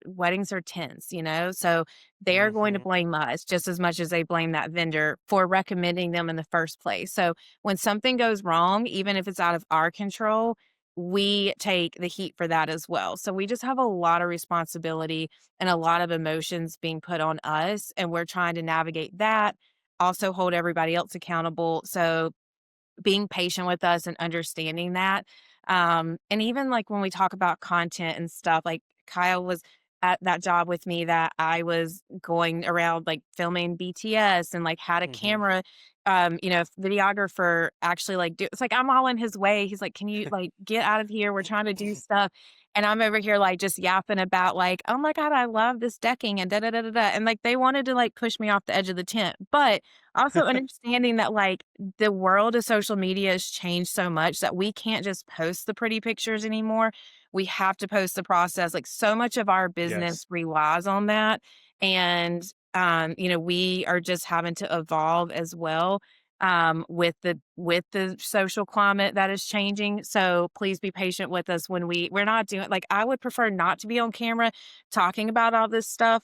weddings are tense, so they're going to Hmm. blame us just as much as they blame that vendor for recommending them in the first place. So when something goes wrong, even if it's out of our control, we take the heat for that as well. So we just have a lot of responsibility and a lot of emotions being put on us, and we're trying to navigate that, also hold everybody else accountable. So being patient with us and understanding that. And even like when we talk about content and stuff, like Kyle was at that job with me that I was going around like filming BTS and like had a Hmm. camera, videographer actually it's like I'm all in his way. He's like, can you like get out of here? We're trying to do stuff. And I'm over here like just yapping about like, oh my God, I love this decking and da da da da da. And like they wanted to like push me off the edge of the tent. But also understanding that like the world of social media has changed so much that we can't just post the pretty pictures anymore. We have to post the process. Like so much of our Yes. business relies on that. And we are just having to evolve as well with the social climate that is changing. So please be patient with us when we're not doing like I would prefer not to be on camera talking about all this stuff.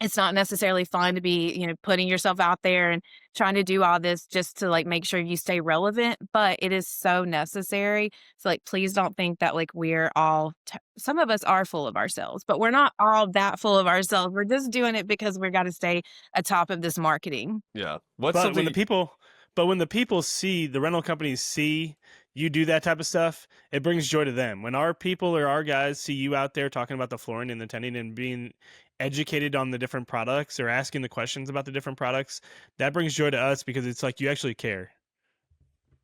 It's not necessarily fun to be, putting yourself out there and trying to do all this just to like make sure you stay relevant, but it is so necessary. So like please don't think that like we're all some of us are full of ourselves, but we're not all that full of ourselves. We're just doing it because we got to stay atop of this marketing. Yeah. What's But when the something? people, but when the people see the rental companies see you do that type of stuff, it brings joy to them. When our people or our guys see you out there talking about the flooring and the tending and being educated on the different products or asking the questions about the different products, that brings joy to us because it's like you actually care.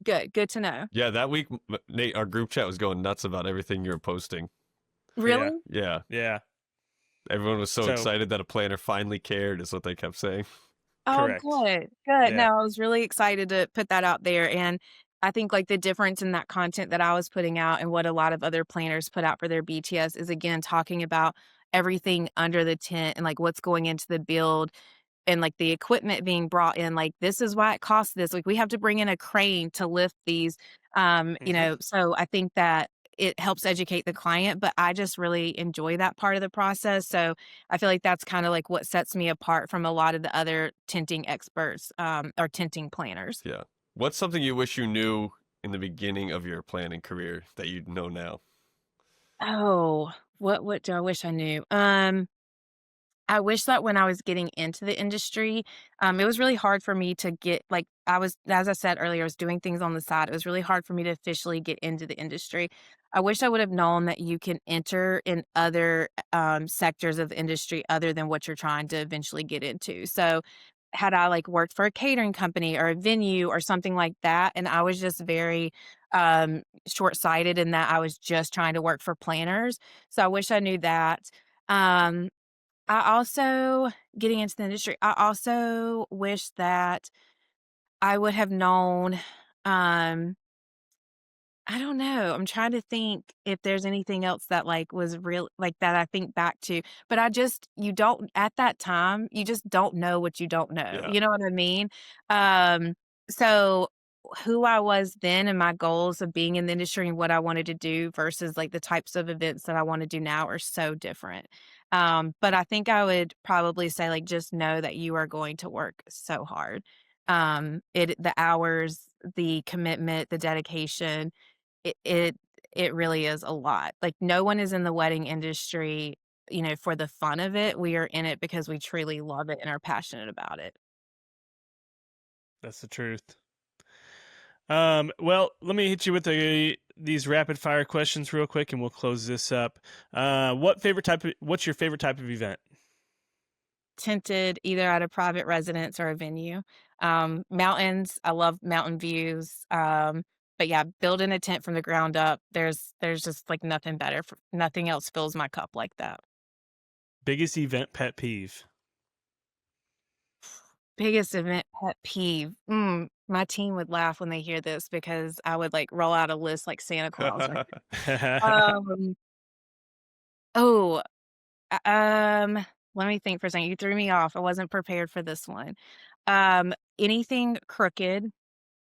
Good to know. Yeah, that week, Nate, our group chat was going nuts about everything you were posting. Yeah, Really? Yeah, yeah, everyone was so so excited that a planner finally cared, is what they kept saying. Oh, correct. good, good. Yeah, No, I was really excited to put that out there, and I think, like, the difference in that content that I was putting out and what a lot of other planners put out for their BTS is, again, talking about everything under the tent and, like, what's going into the build and, like, the equipment being brought in, like, this is why it costs this, like, we have to bring in a crane to lift these, hmm, so I think that it helps educate the client, but I just really enjoy that part of the process, so I feel like that's kinda, like, what sets me apart from a lot of the other tinting experts, or tinting planners. Yeah. What's something you wish you knew in the beginning of your planning career that you know now? Oh, what do I wish I knew? I wish that when I was getting into the industry, it was really hard for me to get like I was, as I said earlier, I was doing things on the side. It was really hard for me to officially get into the industry. I wish I would have known that you can enter in other sectors of industry other than what you're trying to eventually get into. So, had I like worked for a catering company or a venue or something like that, and I was just very short-sighted in that I was just trying to work for planners. So I wish I knew that. Um, I also getting into the industry, I also wish that I would have known, um I don't know. I'm trying to think if there's anything else that, like, was real like, that I think back to, but I just you don't at that time, you just don't know what you don't know, Yeah. you know what I mean? Um, so who I was then and my goals of being in the industry and what I wanted to do versus, like, the types of events that I wanna do now are so different. But I think I would probably say, like, just know that you are going to work so hard. The hours, the commitment, the dedication, it it it really is a lot. Like, no one is in the wedding industry, for the fun of it. We are in it because we truly love it and are passionate about it. That's the truth. Well, let me hit you with these rapid fire questions real quick, and we'll close this up. What's your favorite type of event? Tented either at a private residence or a venue. Mountains, I love mountain views. But yeah, building a tent from the ground up, there's just like nothing better. Nothing else fills my cup like that. Biggest event pet peeve? Biggest event pet peeve. My team would laugh when they hear this because I would like roll out a list like Santa Claus. Right? Um, oh, let me think for a second. You threw me off. I wasn't prepared for this one. Anything crooked,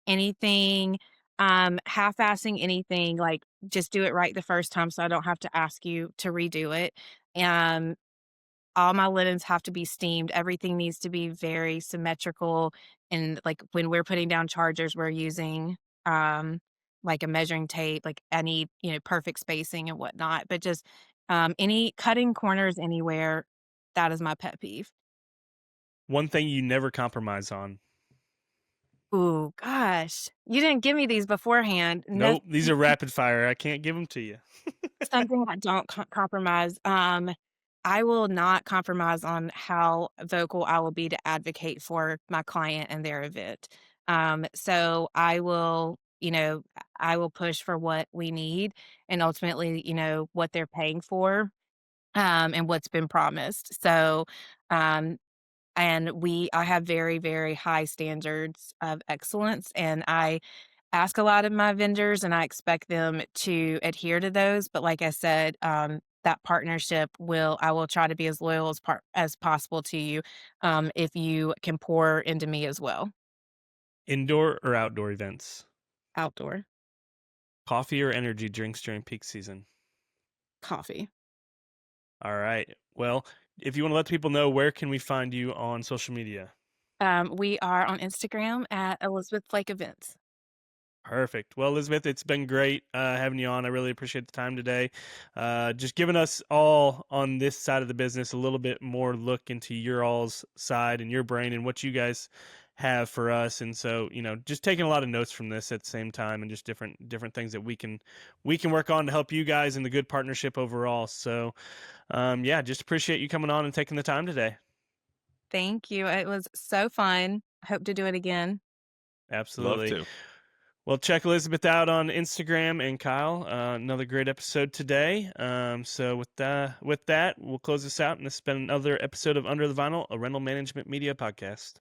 anything, half-assing anything, like just do it right the first time so I don't have to ask you to redo it. Um, all my linens have to be steamed. Everything needs to be very symmetrical. And like when we're putting down chargers, we're using like a measuring tape. Like I need, perfect spacing and whatnot. But just any cutting corners anywhere, that is my pet peeve. One thing you never compromise on? Ooh, gosh. You didn't give me these beforehand. No, Nope, these are rapid fire. I can't give them to you. something I don't compromise. I will not compromise on how vocal I will be to advocate for my client and their event. So I will push for what we need and ultimately, what they're paying for, and what's been promised. So, um, I have very, very high standards of excellence, and I ask a lot of my vendors, and I expect them to adhere to those. But like I said, that partnership I will try to be as loyal as possible to you, if you can pour into me as well. Indoor or outdoor events? Outdoor Coffee or energy drinks during peak season? coffee. All right. Well, if you want to let people know, where can we find you on social media? We are on Instagram at Elizabeth Flake Events. Perfect. Well, Elizabeth, it's been great having you on. I really appreciate the time today. Just giving us all on this side of the business a little bit more look into your all's side and your brain and what you guys have for us. And so, just taking a lot of notes from this at the same time and just different things that we can work on to help you guys in the good partnership overall. So, yeah, just appreciate you coming on and taking the time today. Thank you. It was so fun. Hope to do it again. Absolutely. Love to. Well, check Elizabeth out on Instagram and Kyle. Another great episode today. So with that, we'll close this out, and this has been another episode of Under the Vinyl, a rental management media podcast.